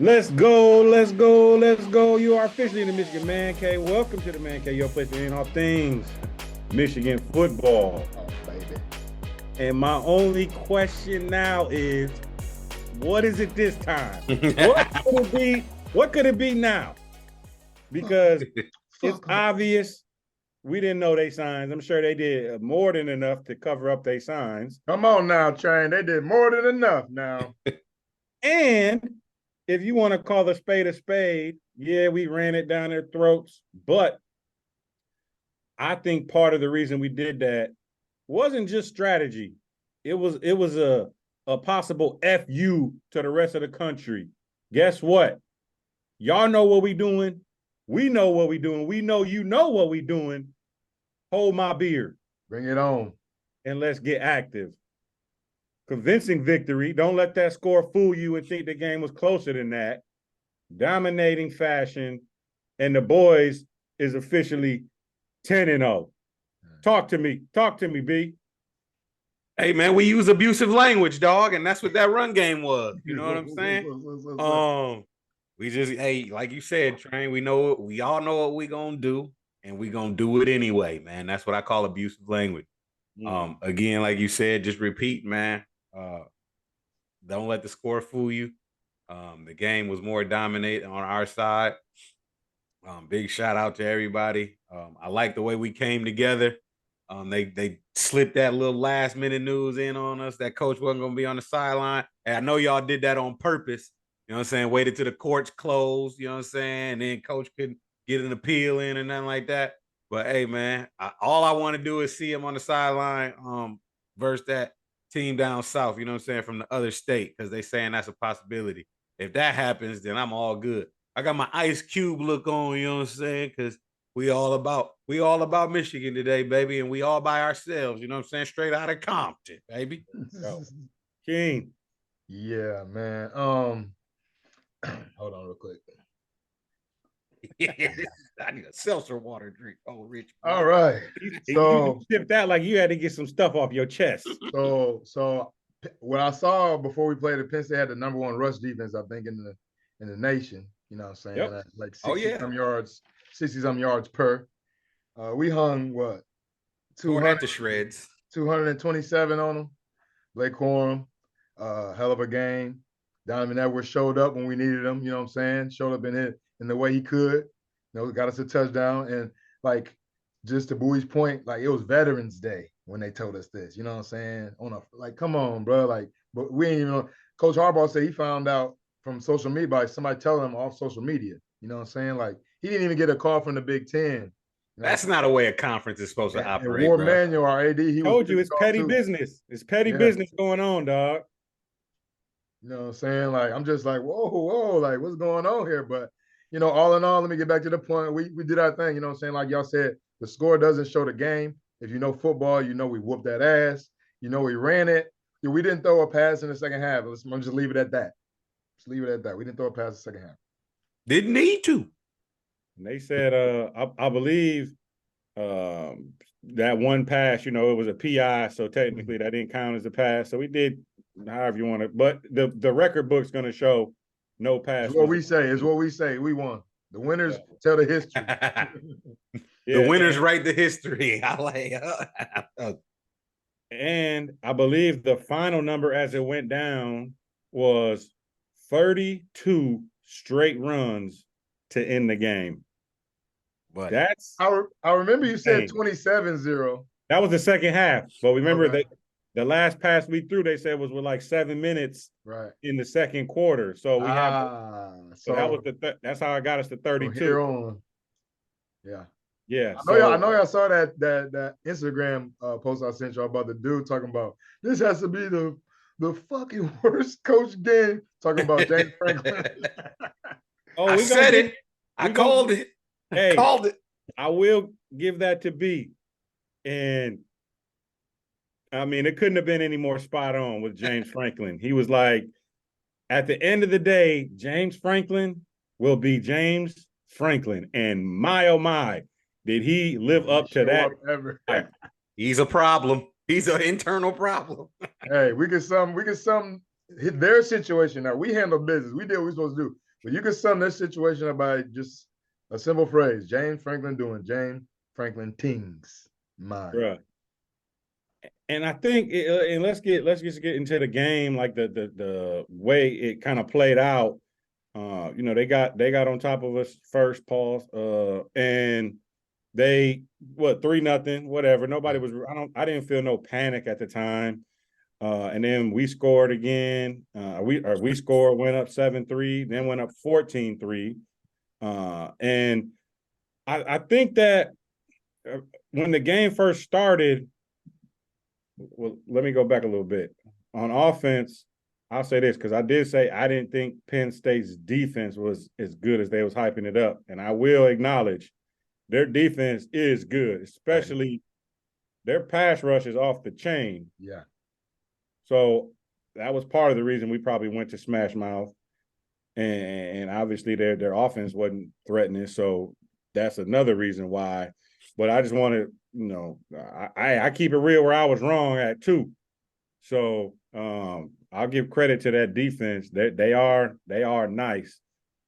Let's go, let's go, let's go. You are officially in the Michigan Man Cave. Welcome to the Man Cave, your place for all things Michigan football. Oh, baby. And my only question now is, what is it this time? What could it be now? Because it's obvious we didn't know they signs. I'm sure they did more than enough to cover up their signs. Come on now, Train. They did more than enough now. And if you want to call a spade, yeah, we ran it down their throats. But I think part of the reason we did that wasn't just strategy. It was a possible FU to the rest of the country. Guess what? Y'all know what we doing. We know what we doing. We know you know what we doing. Hold my beer. Bring it on. And let's get active. Convincing victory. Don't let that score fool you and think the game was closer than that. Dominating fashion. And the boys is officially 10-0. Talk to me, B. Hey, man, we use abusive language, dog, and that's what that run game was. You know what I'm saying? We just, like you said, Train, we all know what we gonna do, and we gonna do it anyway, man. That's what I call abusive language. Again, like you said, just repeat, man. Don't let the score fool you. The game was more dominant on our side. Big shout out to everybody. I like the way we came together. They slipped that little last minute news in on us that coach wasn't going to be on the sideline. And I know y'all did that on purpose. You know what I'm saying? Waited till the courts closed, you know what I'm saying? And then coach couldn't get an appeal in or nothing like that. But hey, man, all I want to do is see him on the sideline versus that team down south, you know what I'm saying, from the other state, because they saying that's a possibility. If that happens, then I'm all good. I got my Ice Cube look on, you know what I'm saying? Because we all about Michigan today, baby, and we all by ourselves, you know what I'm saying? Straight out of Compton, baby. So, King. Yeah, man. Hold on real quick. I need a seltzer water drink. Oh, Rich. All right. So you tipped out like you had to get some stuff off your chest. So what I saw before we played at Penn State had the number one rush defense, I think, in the nation. You know what I'm saying? Yep. Like 60-some yards per. We hung what? 200 to shreds. 227 on them. Blake Corum, hell of a game. Donovan Edwards showed up when we needed him, you know what I'm saying? Showed up in the way he could. You know, got us a touchdown. And like, just to Bowie's point, like, it was Veterans Day when they told us this, you know what I'm saying? Come on, bro. Like, but we ain't even know. Coach Harbaugh said he found out from social media by somebody telling him off social media. You know what I'm saying? Like, he didn't even get a call from the Big Ten. You know, that's not a way a conference is supposed to operate. War Manual, our AD, he told you it's petty business. It's petty business going on, dog. You know what I'm saying? Like, I'm just like, whoa, like, what's going on here? But, you know, all in all, let me get back to the point. We did our thing, you know what I'm saying? Like y'all said, the score doesn't show the game. If you know football, you know we whooped that ass. You know we ran it. We didn't throw a pass in the second half. Let's just leave it at that. Just leave it at that. We didn't throw a pass in the second half. Didn't need to. And they said, I believe that one pass, you know, it was a PI, so technically that didn't count as a pass. So we did however you want to, but the record book's going to show no pass. It's what we say. We won. The winners tell the history. The winners write the history. I like. And I believe the final number as it went down was 32 straight runs to end the game. But that's I remember you said 27-0. That was the second half. But remember that the last pass we threw, they said was with like 7 minutes in the second quarter. So we so that was that's how I got us to 32. Here on. Yeah. Yeah. I know y'all saw that Instagram post I sent y'all about the dude talking about this has to be the fucking worst coach game. Talking about James Franklin. I said it. I called it. Hey, I will give that to B. And I mean, it couldn't have been any more spot on with James Franklin. He was like, at the end of the day, James Franklin will be James Franklin. And my, oh my, did he live up to that? He's a problem. He's an internal problem. Hey, we get some hit their situation now. We handle business. We did what we supposed to do. But you can sum this situation up by just a simple phrase: James Franklin doing James Franklin things. Mine. Bruh. And I think, and let's just get into the game, like the way it kind of played out. They got on top of us first, pause, and they 3-0, whatever. Nobody was. I didn't feel no panic at the time. And then we scored again. We scored, went up 7-3, then went up 14-3. And I think that when the game first started, well, let me go back a little bit. On offense, I'll say this, because I did say I didn't think Penn State's defense was as good as they was hyping it up. And I will acknowledge their defense is good, especially their pass rush is off the chain. Yeah. So that was part of the reason we probably went to smash mouth. And obviously their offense wasn't threatening. So that's another reason why. But I just want to, I keep it real where I was wrong at too. So I'll give credit to that defense. They are nice.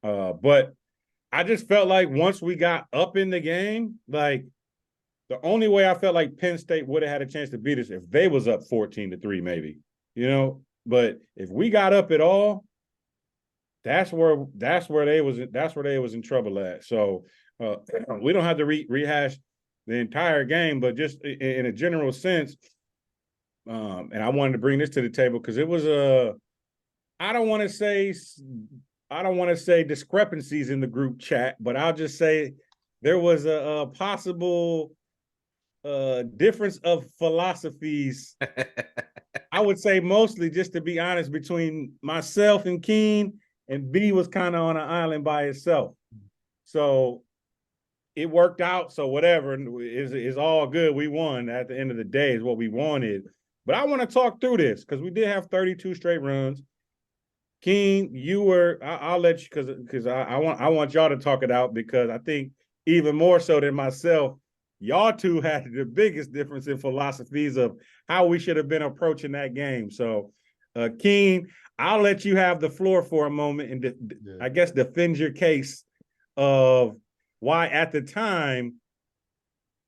But I just felt like once we got up in the game, like the only way I felt like Penn State would have had a chance to beat us if they was up 14-3, maybe, but if we got up at all, that's where they was in trouble at. So we don't have to rehash the entire game, but just in a general sense, and I wanted to bring this to the table because it was I don't want to say discrepancies in the group chat, but I'll just say there was a possible difference of philosophies. I would say mostly, just to be honest, between myself and Keen, and B was kind of on an island by itself. So it worked out. So whatever is all good. We won at the end of the day is what we wanted. But I want to talk through this because we did have 32 straight runs. Keen, I'll let you because I want y'all to talk it out because I think even more so than myself, y'all two had the biggest difference in philosophies of how we should have been approaching that game. So, Keen, I'll let you have the floor for a moment and I guess defend your case of why at the time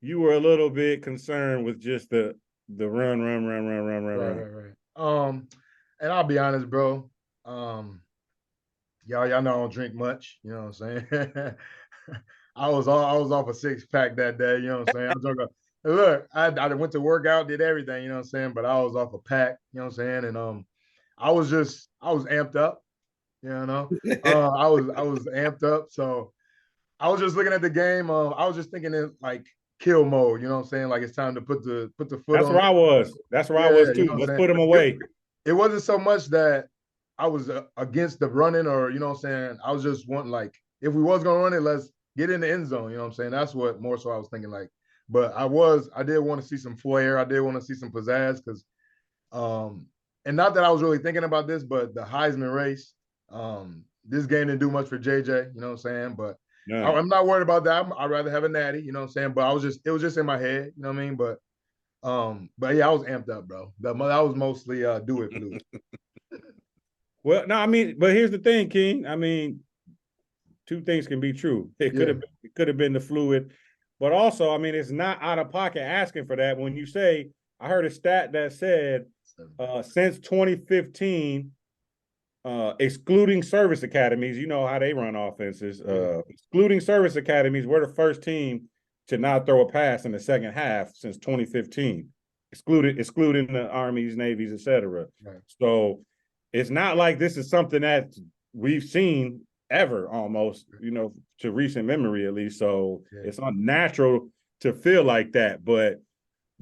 you were a little bit concerned with just the run. Right. And I'll be honest, bro. Y'all know I don't drink much. You know what I'm saying? I was off a 6-pack that day. You know what I'm saying? Look, I went to work out, did everything. You know what I'm saying? But I was off a pack. You know what I'm saying? And I was amped up. You know, I was amped up. So I was just looking at the game. I was just thinking in like kill mode. You know what I'm saying? Like it's time to put the foot That's on. Where I was. That's where I was too. Let's put him away. It wasn't so much that I was against the running or, you know what I'm saying? I was just wanting like, if we was going to run it, let's get in the end zone. You know what I'm saying? That's what more so I was thinking like, but I did want to see some flair. I did want to see some pizzazz because, and not that I was really thinking about this, but the Heisman race, this game didn't do much for JJ, you know what I'm saying? But no. I'm not worried about that. I'd rather have a natty, you know what I'm saying? But it was just in my head, you know what I mean? But yeah, I was amped up, bro. That was mostly do it fluid. Well, no, I mean, but here's the thing, King. I mean, two things can be true. It could have been the fluid, but also, I mean, it's not out of pocket asking for that. When you say, I heard a stat that said since 2015, excluding service academies, you know how they run offenses. Excluding service academies, we're the first team to not throw a pass in the second half since 2015, excluding the Armies, Navies, etc. Right. So it's not like this is something that we've seen ever almost, to recent memory at least. So it's unnatural to feel like that. But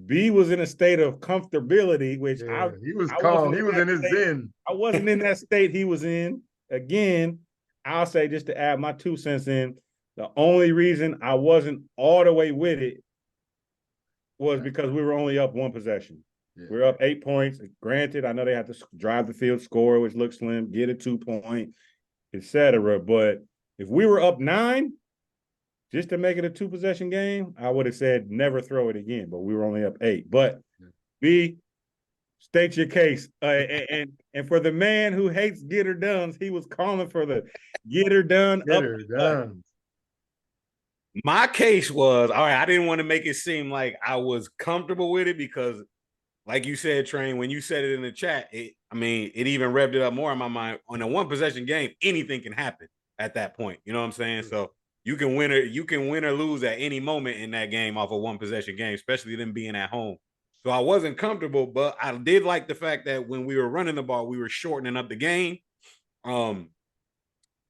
B was in a state of comfortability, which he was calm. He was in his zen. I wasn't in that state he was in. Again, I'll say, just to add my 2 cents in, the only reason I wasn't all the way with it was because we were only up one possession. Yeah. We're up 8 points. Granted, I know they have to drive the field, score, which looks slim, get a 2-point, etc. But if we were up 9, just to make it a 2-possession game, I would have said never throw it again. But we were only up 8. But B, State your case. And for the man who hates get her done, he was calling for the get her done. Get her done. My case was, all right, I didn't want to make it seem like I was comfortable with it because, like you said, Train, when you said it in the chat, it even revved it up more in my mind. On a one possession game, anything can happen at that point. You know what I'm saying? So you can win or lose at any moment in that game off a one possession game, especially them being at home. So I wasn't comfortable, but I did like the fact that when we were running the ball, we were shortening up the game.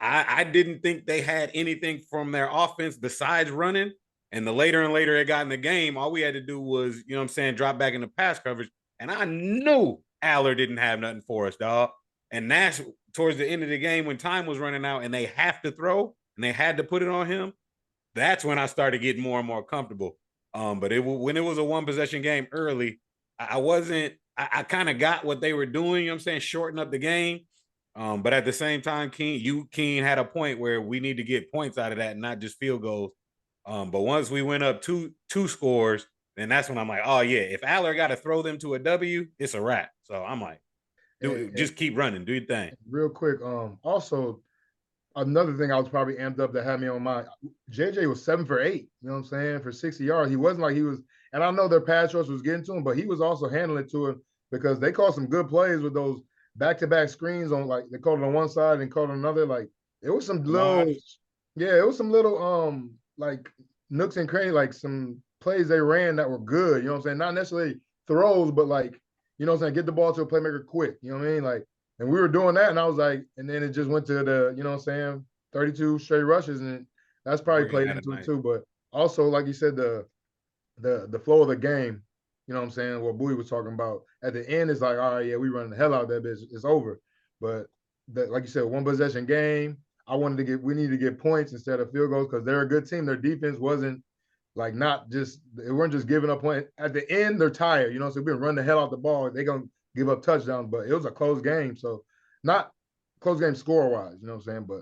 I didn't think they had anything from their offense besides running. And the later and later it got in the game, all we had to do was, you know what I'm saying, drop back into pass coverage. And I knew Aller didn't have nothing for us, dog. And that's towards the end of the game when time was running out and they have to throw and they had to put it on him. That's when I started getting more and more comfortable. But when it was a one possession game early, I kind of got what they were doing, you know what I'm saying, shorten up the game. But at the same time, Keen had a point where we need to get points out of that and not just field goals. But once we went up two scores, then that's when I'm like, oh yeah, if Aller got to throw them to a W, it's a wrap. So I'm like, just keep running, do your thing. Real quick, also another thing I was probably amped up that had me on my JJ was 7 for 8, you know what I'm saying, for 60 yards. He wasn't like he was, and I know their pass rush was getting to him, but he was also handling it to him because they called some good plays with those back-to-back screens on, like they called it on one side and called it on another. Like it was some little, it was some little like nooks and crannies, like some plays they ran that were good, you know what I'm saying? Not necessarily throws, but like, you know what I'm saying, get the ball to a playmaker quick, you know what I mean? Like, and we were doing that, and I was like, and then it just went to the, you know what I'm saying, 32 straight rushes, and that's probably played into it too. But also, like you said, the flow of the game, you know what I'm saying, what Bowie was talking about, at the end, it's like, all right, yeah, we running the hell out of that bitch, it's over. But like you said, one possession game, we needed to get points instead of field goals because they're a good team. Their defense wasn't like they weren't just giving up points. At the end, they're tired, you know, so we've been running the hell out the ball. They're going to give up touchdowns, but it was a close game. So not close game score-wise, you know what I'm saying? But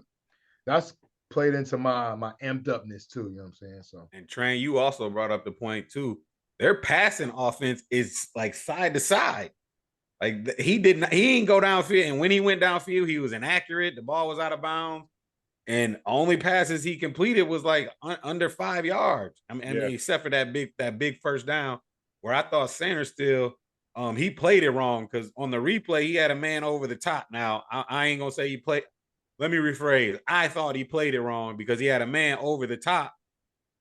that's played into my amped upness too, you know what I'm saying? So, and Train, you also brought up the point too. Their passing offense is like side to side. Like he didn't go downfield, and when he went downfield, he was inaccurate. The ball was out of bounds, and only passes he completed was like under 5 yards. I mean, except for that big first down where I thought Sanders still, he played it wrong because on the replay he had a man over the top. Now I ain't gonna say he played. Let me rephrase. I thought he played it wrong because he had a man over the top,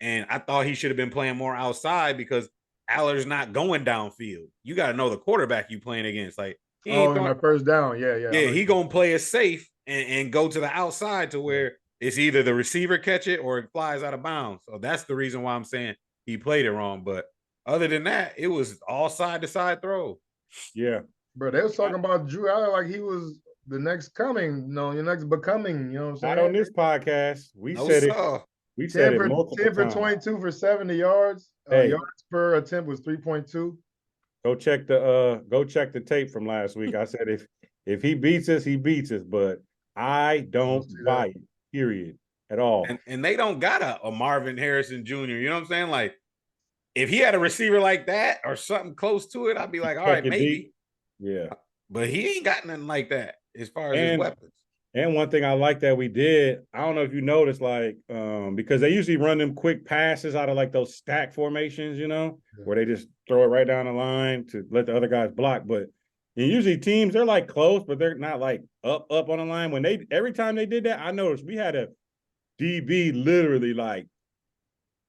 and I thought he should have been playing more outside because Aller's not going downfield. You got to know the quarterback you playing against. Like, he ain't in that first down. Yeah. He gonna play it safe and go to the outside to where it's either the receiver catch it or it flies out of bounds. So that's the reason why I'm saying he played it wrong. But other than that, it was all side to side throw. Yeah, bro. They was talking about Drew Aller like he was the next coming, your next becoming. You know what I'm saying? Not on this podcast. We said it. We said it multiple 10 for 22 for 70 yards. Yards per attempt was 3.2. Go check the tape from last week. I said if he beats us, he beats us, but I don't buy it, period, at all. And they don't got a Marvin Harrison Jr., you know what I'm saying? Like, if he had a receiver like that or something close to it, I'd be like, all right, maybe. Deep. Yeah. But he ain't got nothing like that as far as his weapons. And one thing I like that we did, I don't know if you noticed, like, because they usually run them quick passes out of like those stack formations, where they just throw it right down the line to let the other guys block. But usually teams, they're like close, but they're not like up on the line. Every time they did that, I noticed we had a DB literally like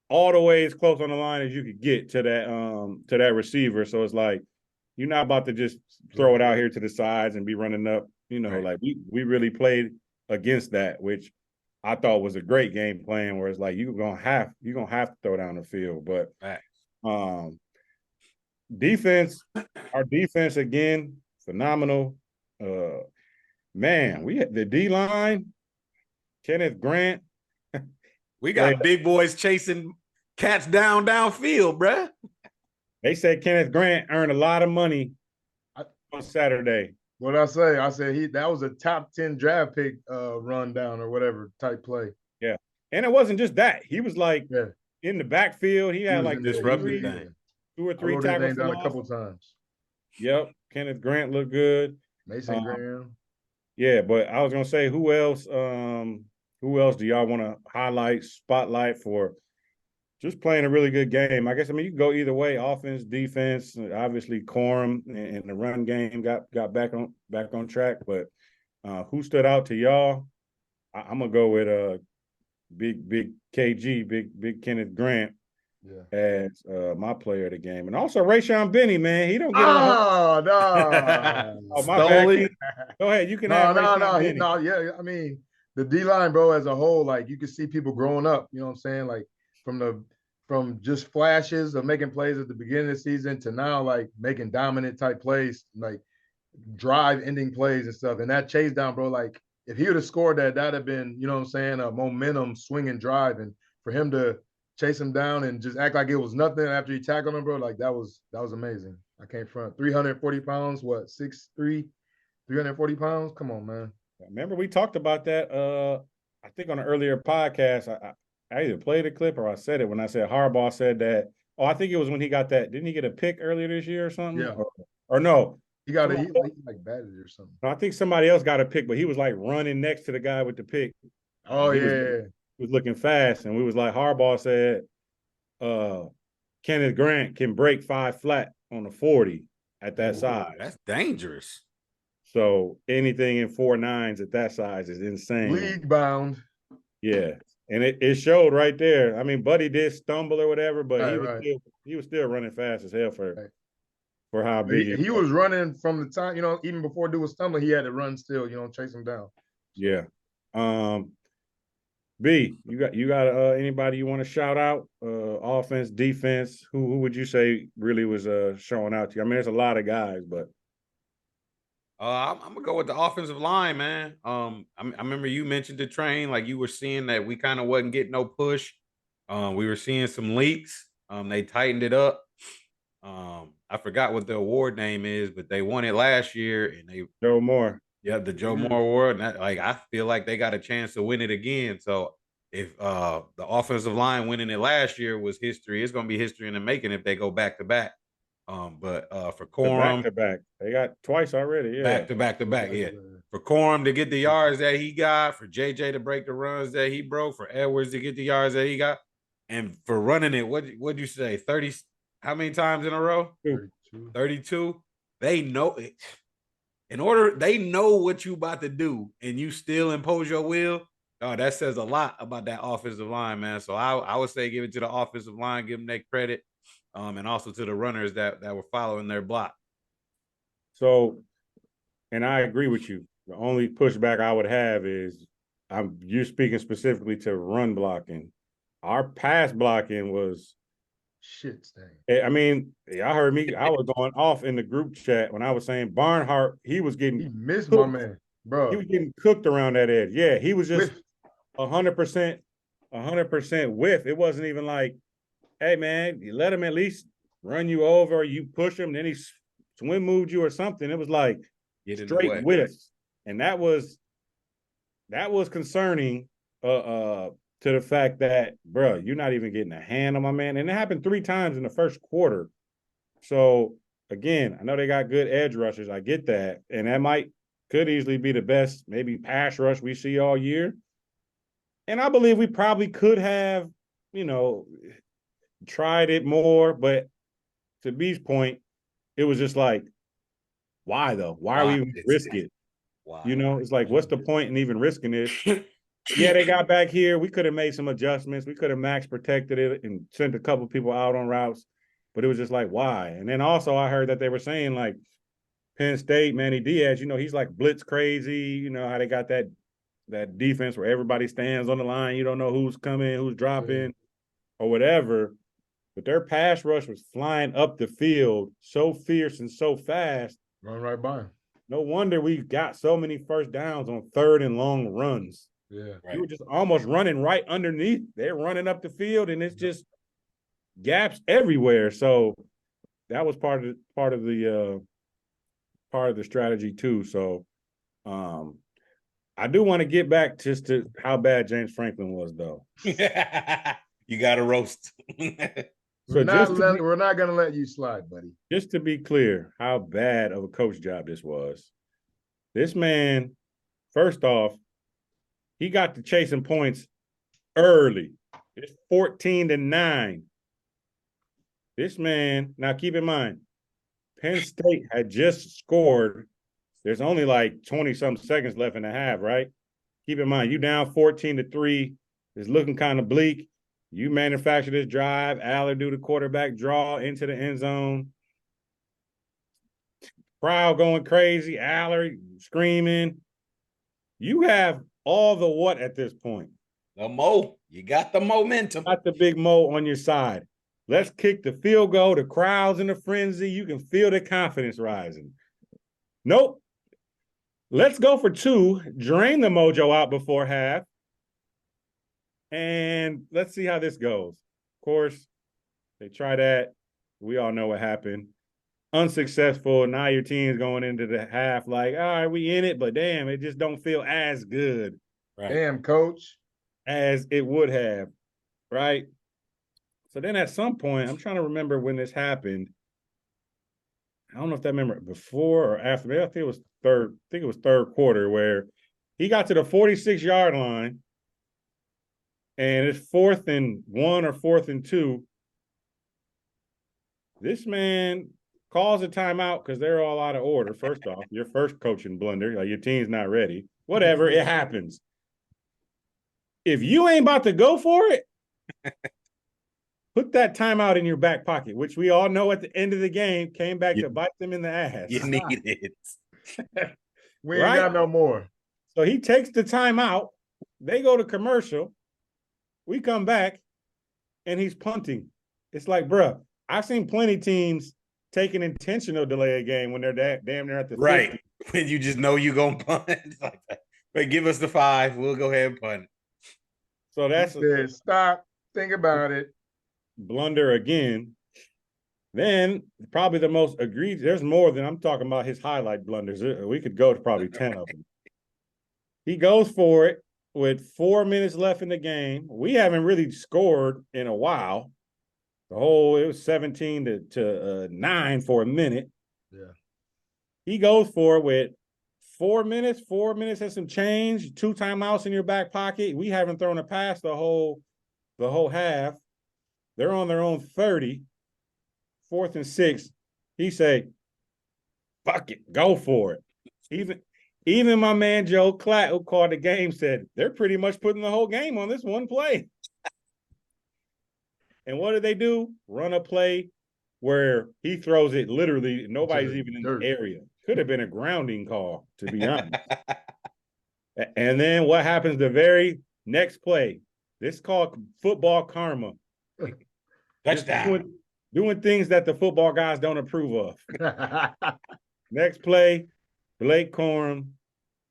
all the way as close on the line as you could get to that receiver. So it's like, you're not about to just throw it out here to the sides and be running up. Right. Like we really played against that, which I thought was a great game plan. Where it's like you're gonna have to throw down the field, but defense, our defense again, phenomenal. Man, we had the D line, Kenneth Grant. We got big boys chasing cats downfield, bruh. They said Kenneth Grant earned a lot of money on Saturday. What I say? I said that was a top 10 draft pick rundown or whatever type play. Yeah. And it wasn't just that. He was like in the backfield. He had like disrupted 2 or 3 tackles down a couple times. Yep. Kenneth Grant looked good. Mason Graham. Yeah, but I was gonna say, who else? Who else do y'all want to highlight, spotlight for just playing a really good game? I guess you can go either way, offense, defense. Obviously, Corum and the run game got back on track. But who stood out to y'all? I'm gonna go with big KG, big Kenneth Grant as my player of the game, and also Rayshon Benny, man, he don't get a Oh no! Oh, my bad. Stoli. Go ahead, you can No, have no, Rayshon no, Benny. no. Yeah, I mean the D line, bro, as a whole, like you can see people growing up. You know what I'm saying? Like from just flashes of making plays at the beginning of the season to now, like making dominant type plays, like drive ending plays and stuff. And that chase down, bro, like if he would have scored that, that'd have been, you know what I'm saying, a momentum swinging drive. And for him to chase him down and just act like it was nothing after he tackled him, bro, like that was amazing. I can't front. 340 pounds, what, 6'3", 340 pounds? Come on, man. Remember we talked about that I think on an earlier podcast. I either played a clip or I said it when I said Harbaugh said that. Oh, I think it was when he got that. Didn't he get a pick earlier this year or something? Yeah. Or no. He got he like batted or something. No, I think somebody else got a pick, but he was like running next to the guy with the pick. Oh, he yeah. Was looking fast. And we was like, Harbaugh said Kenneth Grant can break 5 flat on the 40 at that size. That's dangerous. So anything in 4.9s at that size is insane. League bound. Yeah. And it showed right there. I mean, Buddy did stumble or whatever, but he was still running fast as hell for how big he was running from the time, you know, even before dude was stumbling, he had to run still, you know, chase him down. Yeah. B, you got anybody you want to shout out? Offense, defense, who would you say really was showing out to you? I mean, there's a lot of guys, but I'm gonna go with the offensive line, man. I remember you mentioned the train, like you were seeing that we kind of wasn't getting no push. We were seeing some leaks. They tightened it up. I forgot what the award name is, but they won it last year, and they Joe Moore. Yeah, the Joe Moore Award. And I feel like they got a chance to win it again. So if the offensive line winning it last year was history, it's gonna be history in the making if they go back to back. But for Corum, back to back, they got twice already. Yeah, back to back. Yeah, for Corum to get the yards that he got, for JJ to break the runs that he broke, for Edwards to get the yards that he got, and for running it, what'd you say? 30? How many times in a row? 32. They know it. They know what you about to do, and you still impose your will. Oh, that says a lot about that offensive line, man. So I would say give it to the offensive line, give them that credit, and also to the runners that were following their block. So, and I agree with you. The only pushback I would have is you're speaking specifically to run blocking. Our pass blocking was shit stain. I mean, y'all heard me. I was going off in the group chat when I was saying Barnhart, he missed cooked. My man, bro. He was getting cooked around that edge. Yeah, he was just 100% whiff. It wasn't even like, hey man, you let him at least run you over, or you push him, then he swim moved you or something. It was like straight whiff. And that was concerning to the fact that, bro, you're not even getting a hand on my man. And it happened 3 times in the first quarter. So, again, I know they got good edge rushers. I get that. And that could easily be the best, maybe pass rush we see all year. And I believe we probably could have, tried it more. But to B's point, it was just like, why, though? Why are we even risk it? Why? It's like, what's the point in even risking this? Yeah, they got back here. We could have made some adjustments. We could have max protected it and sent a couple people out on routes. But it was just like, why? And then also I heard that they were saying, like, Penn State, Manny Diaz, he's like blitz crazy. How they got that defense where everybody stands on the line. You don't know who's coming, who's dropping, or whatever. But their pass rush was flying up the field so fierce and so fast. Run right by him. No wonder we got so many first downs on 3rd and long runs. Yeah, right. You were just almost running right underneath. They're running up the field, and it's just gaps everywhere. So that was part of the strategy too. So I do want to get back just to how bad James Franklin was, though. You got to roast. We're not gonna let you slide, buddy. Just to be clear, how bad of a coach job this was. This man, first off, he got to chasing points early. It's 14-9. This man, now keep in mind, Penn State had just scored. There's only like 20-something seconds left in the half, right? Keep in mind, you down 14-3. It's looking kind of bleak. You manufacture this drive. Aller do the quarterback draw into the end zone. Crowd going crazy. Aller screaming. You have all the what at this point? The mo. You got the momentum. Got the big mo on your side. Let's kick the field goal. The crowd's in a frenzy. You can feel the confidence rising. Nope. Let's go for 2. Drain the mojo out before half. And let's see how this goes. Of course, they try that. We all know what happened. Unsuccessful. Now your team's going into the half like, all right, we in it, but damn, it just don't feel as good. Right? Damn, coach. As it would have, right? So then at some point, I'm trying to remember when this happened. I don't know if that remember before or after. Maybe I think it was third quarter where he got to the 46-yard line and it's 4th and 1 or 4th and 2. This man calls a timeout because they're all out of order. First off, your first coaching blunder, like your team's not ready. Whatever, it happens. If you ain't about to go for it, put that timeout in your back pocket, which we all know at the end of the game came back to bite them in the ass. You need it. We ain't got no more. So he takes the timeout. They go to commercial. We come back, and he's punting. It's like, bruh, I've seen plenty teams take an intentional delay a game when they're damn near at the 50. Right. When you just know you're going to punt. It's like, but give us the 5. We'll go ahead and punt. So that's stop. Think about it. Blunder again. Then probably the most egregious. There's more than I'm talking about his highlight blunders. We could go to probably 10 of them. He goes for it with 4 minutes left in the game. We haven't really scored in a while. It was 17 to 9 for a minute. Yeah. He goes for it with 4 minutes and some change, 2 timeouts in your back pocket. We haven't thrown a pass the whole half. They're on their own 30, 4th and 6. He say, fuck it, go for it. Even my man Joe Klatt, who called the game, said they're pretty much putting the whole game on this one play. And what did they do? Run a play where he throws it literally, nobody's even in the area. Could have been a grounding call, to be honest. And then what happens the very next play? This is called football karma. Touchdown. Doing things that the football guys don't approve of. Next play, Blake Corum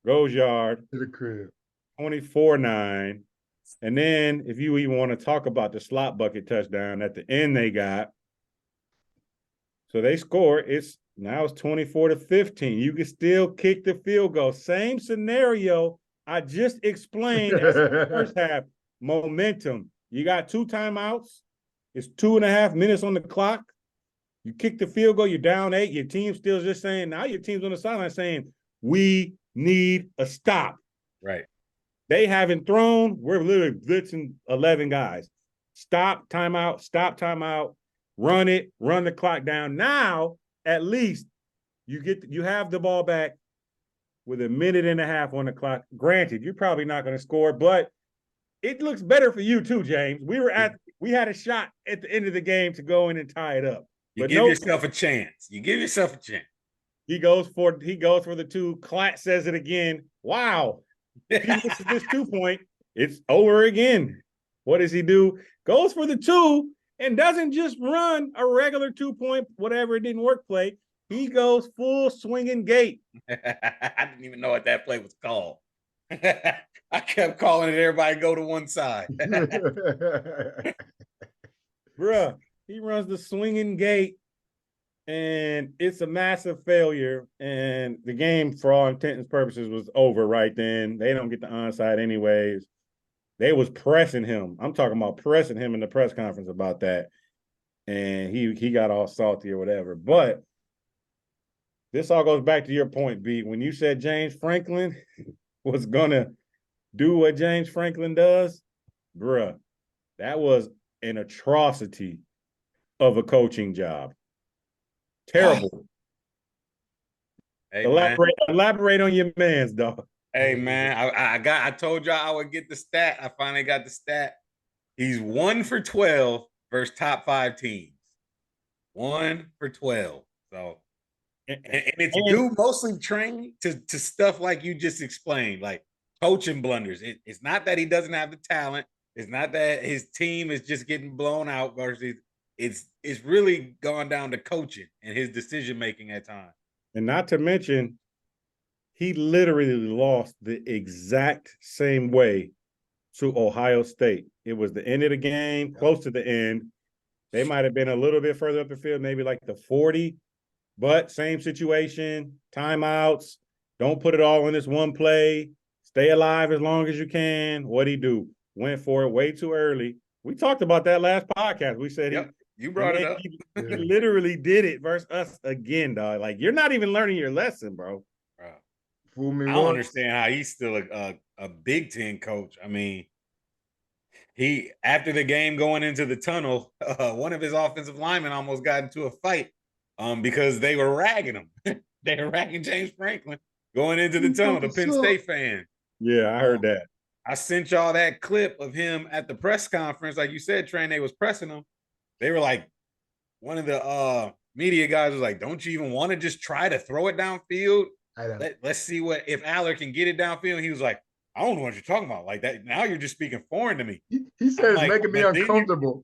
goes yard. To the crib. 24-9. And then if you even want to talk about the slot bucket touchdown at the end they got. So they score. Now it's 24-15. You can still kick the field goal. Same scenario I just explained as the first half. Momentum. You got 2 timeouts. It's 2.5 minutes on the clock. You kick the field goal. You're down 8. Your team's still just saying, now your team's on the sideline saying, we need a stop. Right. They haven't thrown. We're literally blitzing 11 guys. Stop, timeout, run it, run the clock down. Now, at least you have the ball back with 1.5 minutes on the clock. Granted, you're probably not going to score, but it looks better for you too, James. We had a shot at the end of the game to go in and tie it up. You give yourself a chance. He goes for the 2. Klatt says it again. Wow. If he misses this 2-point, it's over again. What does he do? Goes for the 2 and doesn't just run a regular 2-point, whatever it didn't work play. He goes full swinging gate. I didn't even know what that play was called. I kept calling it everybody go to one side. Bruh, he runs the swinging gate, and it's a massive failure. And the game, for all intents and purposes, was over right then. They don't get the onside anyways. They was pressing him. I'm talking about pressing him in the press conference about that. and he got all salty or whatever. But this all goes back to your point, B. When you said James Franklin was gonna do what James Franklin does, bruh, that was an atrocity of a coaching job. Terrible. Hey, man. Elaborate on your man's dog. Hey, man, I told y'all I would get the stat. I finally got the stat. He's 1 for 12 versus top 5 teams. 1 for 12. So, and it's due mostly training to stuff like you just explained, like coaching blunders. It's not that he doesn't have the talent. It's not that his team is just getting blown out versus it's really gone down to coaching and his decision making at times. And not to mention, he literally lost the exact same way to Ohio State. It was the end of the game, close to the end. They might have been a little bit further up the field, maybe like the 40, but same situation, timeouts. Don't put it all in this one play. Stay alive as long as you can. What'd he do? Went for it way too early. We talked about that last podcast. We said you brought it up. He literally did it versus us again, dog. Like, you're not even learning your lesson, bro. Fool me I once. don't understand how he's still a Big Ten coach. I mean, he after the game going into the tunnel, one of his offensive linemen almost got into a fight because they were ragging him. They were ragging James Franklin going into the tunnel, the Penn State fan. Yeah, I heard that. I sent y'all that clip of him at the press conference. Like you said, Train, they was pressing him. They were like, one of the media guys was like, don't you even want to just try to throw it downfield? Let's see what if Aller can get it downfield. And he was like, I don't know what you're talking about. Like that. Now you're just speaking foreign to me. He said it's making me uncomfortable.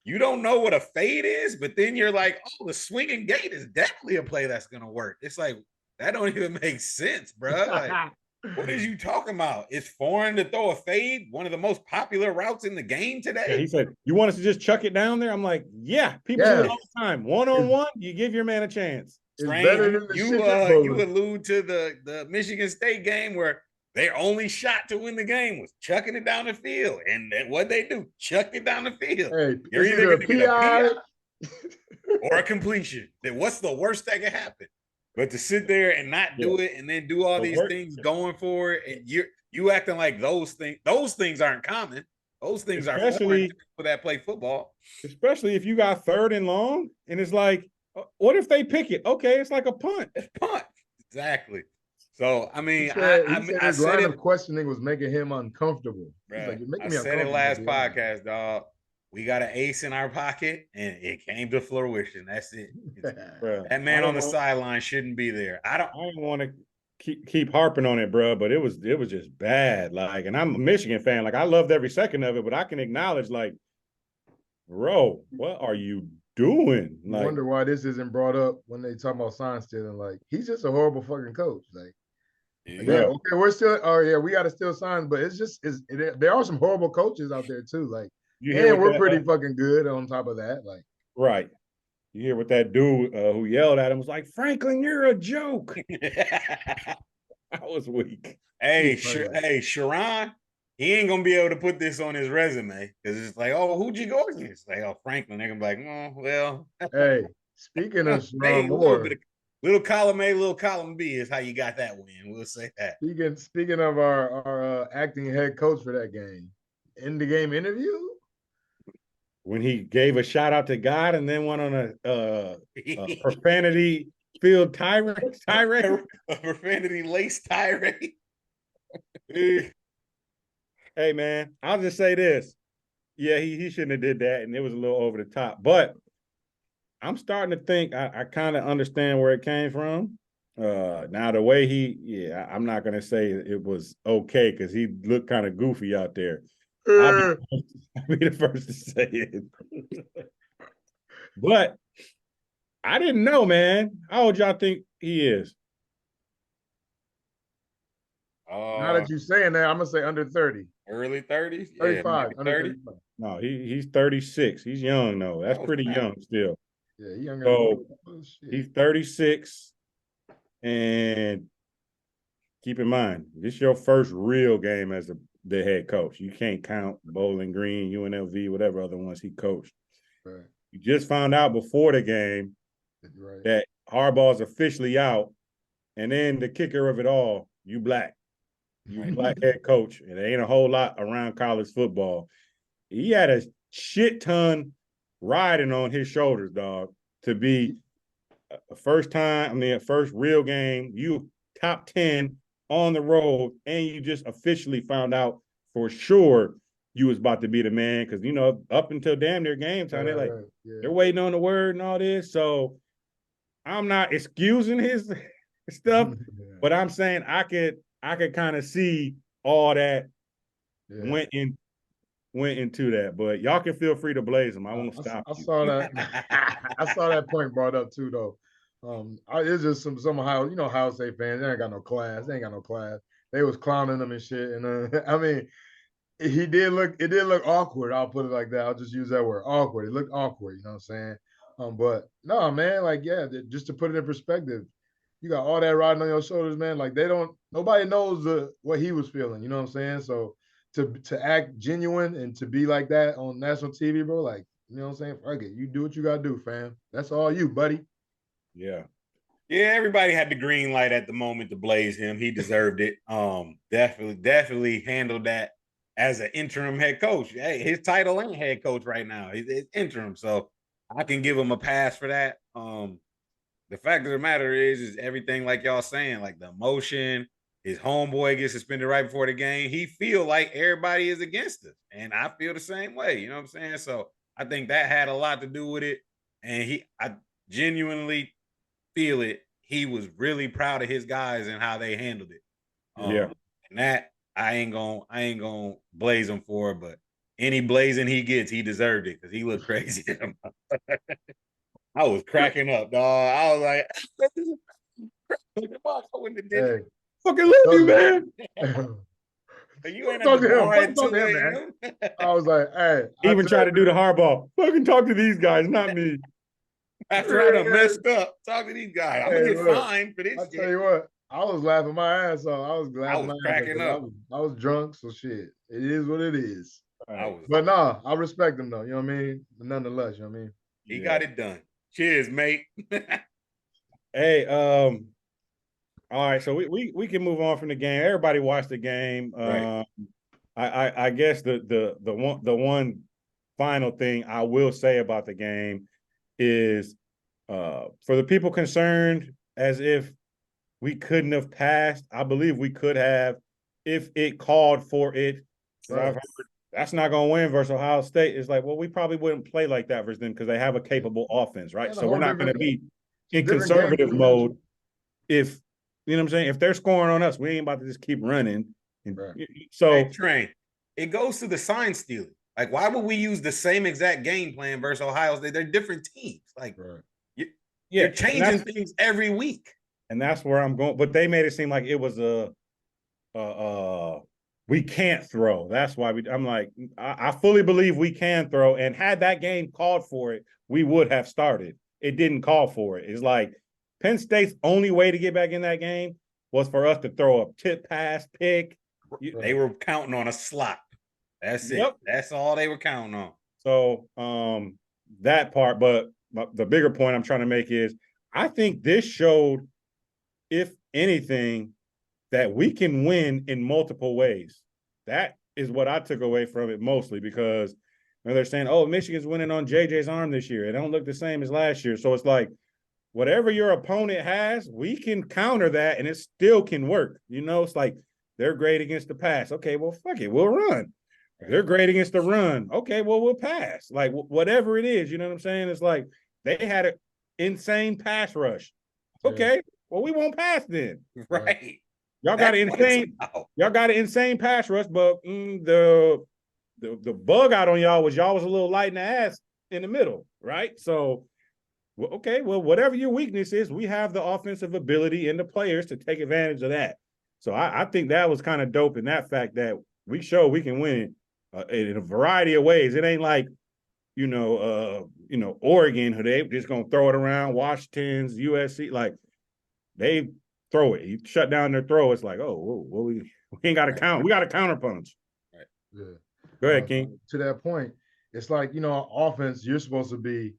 You don't know what a fade is, but then you're like, oh, the swinging gate is definitely a play that's gonna work. It's like that don't even make sense, bro. Like, what is you talking about? It's foreign to throw a fade, one of the most popular routes in the game today. Yeah, he said, you want us to just chuck it down there? I'm like, yeah, people do it all the time. One-on-one, you give your man a chance. Strange, you allude to the Michigan State game where their only shot to win the game was chucking it down the field. And then what they do, chuck it down the field. Hey, you're either going to get a PI or a completion. Then what's the worst that can happen? But to sit there and not do it and then do all these things going for it, and you acting like those things aren't common. Those things are foreign to people that play football. Especially if you got 3rd and long, and it's like, what if they pick it? Okay, it's like a punt. It's punt. Exactly. So, I mean, I said line of questioning was making him uncomfortable. Like, I said it last podcast, dog. We got an ace in our pocket, and it came to fruition. That's it. That man on the sideline shouldn't be there. I don't want to keep harping on it, bro, but it was just bad. Like, and I'm a Michigan fan. Like, I loved every second of it, but I can acknowledge, like, bro, what are you doing? I wonder why this isn't brought up when they talk about sign stealing. Like, he's just a horrible fucking coach. Like, okay, we're still. Oh yeah, we got to steal signs, but it's just there are some horrible coaches out there too. Like, we're pretty fucking good on top of that. Like, right. You hear what that dude who yelled at him was like, Franklin, you're a joke. That was weak. Hey, Sherrone, he ain't gonna be able to put this on his resume because it's like, oh, who'd you go against? Like, oh, Franklin. They're gonna be like, oh, well. Hey, speaking of Sherrone Moore, little column A, little column B is how you got that win. We'll say that. Speaking of our acting head coach for that game, in the game interview, when he gave a shout out to God and then went on a profanity filled tirade, a profanity laced tirade. Hey man, I'll just say this. Yeah, he shouldn't have did that, and it was a little over the top. But I'm starting to think I kind of understand where it came from. Now the way I'm not gonna say it was okay because he looked kind of goofy out there. I'll be the first to say it. But I didn't know, man. How old y'all think he is? Now that you're saying that, I'm gonna say under 30. Early 30s? 35. Yeah, 30? No, he's 36. He's young, though. That's pretty young still. Yeah, he's younger. So he's 36. And keep in mind, this is your first real game as the head coach. You can't count Bowling Green, UNLV, whatever other ones he coached. Right. You just found out before the game Right. that Harbaugh's officially out. And then the kicker of it all, you black. You black head coach. And there ain't a whole lot around college football. He had a shit ton riding on his shoulders, dog, to be a first real game. You top 10 on the road, and you just officially found out for sure you was about to be the man. Because, up until damn near game time, they're waiting on the word and all this. So I'm not excusing his stuff, but I'm saying I could kind of see all that went into that. But y'all can feel free to blaze them. I won't stop. I saw that. I saw that point brought up too, though. It's just some Ohio State fans. They ain't got no class. They was clowning them and shit. And I mean, it did look awkward. I'll put it like that. I'll just use that word, awkward. It looked awkward. You know what I'm saying? But no, man. Like, yeah, just to put it in perspective, you got all that riding on your shoulders, man. Like, nobody knows what he was feeling. You know what I'm saying? So to act genuine and to be like that on national TV, bro, like, you know what I'm saying? Fuck it. You do what you gotta do, fam. That's all you, buddy. Yeah. Yeah, everybody had the green light at the moment to blaze him. He deserved it. Definitely handled that as an interim head coach. Hey, his title ain't head coach right now. It's interim, so I can give him a pass for that. The fact of the matter is everything like y'all saying, like the emotion. His homeboy gets suspended right before the game. He feel like everybody is against us, and I feel the same way. You know what I'm saying? So I think that had a lot to do with it, and I genuinely feel it. He was really proud of his guys and how they handled it. And that I ain't gonna blaze him for, but any blazing he gets, he deserved it because he looked crazy. I was cracking up, dog. I was like, hey, fucking love you, man. You ain't talk to him, man. I was like, hey. Even try to do the Harbaugh. Fucking talk to these guys, not me. After I done messed up, talk to these guys. I'm gonna get fined for this. I'll tell you what, I was laughing my ass off. I was cracking up. I was drunk, so shit. It is what it is. Right. But nah, I respect him though. You know what I mean? Nonetheless, you know what I mean? He got it done. Cheers, mate. Hey, all right, so we can move on from the game. Everybody watched the game. Right. I guess the one final thing I will say about the game is for the people concerned as if we couldn't have passed, I believe we could have if it called for it. Right. I've heard that's not going to win versus Ohio State. It's like, well, we probably wouldn't play like that versus them because they have a capable offense, right? So we're not going to be in conservative mode if, you know what I'm saying? If they're scoring on us, we ain't about to just keep running. So, hey, Train, it goes to the sign stealing. Like, why would we use the same exact game plan versus Ohio State? They're different teams. Like, you're changing things every week. And that's where I'm going. But they made it seem like it was we can't throw. That's why I'm like, I fully believe we can throw. And had that game called for it, we would have started. It didn't call for it. It's like Penn State's only way to get back in that game was for us to throw a tip pass, pick. They were counting on a slot. That's it. That's all they were counting on. So that part, but the bigger point I'm trying to make is I think this showed, if anything, that we can win in multiple ways. That is what I took away from it mostly because they're saying, oh, Michigan's winning on JJ's arm this year. It don't look the same as last year. So it's like, whatever your opponent has, we can counter that and it still can work. You know, it's like they're great against the pass. Okay, well, fuck it. We'll run. They're great against the run. Okay, well, we'll pass. Like, whatever it is, you know what I'm saying? It's like they had an insane pass rush. Okay, well, we won't pass then. Right. Y'all got an insane pass rush, but the bug out on y'all was a little light in the ass in the middle, right? So, okay, well, whatever your weakness is, we have the offensive ability and the players to take advantage of that. So I think that was kind of dope in that fact that we show we can win in a variety of ways. It ain't like, Oregon, who they just gonna throw it around, Washington's, USC, like they throw it. You shut down their throw. It's like, oh, well, we ain't got to count. We got to counter punch. Right. Yeah. Go ahead, King. To that point, it's like, offense, you're supposed to be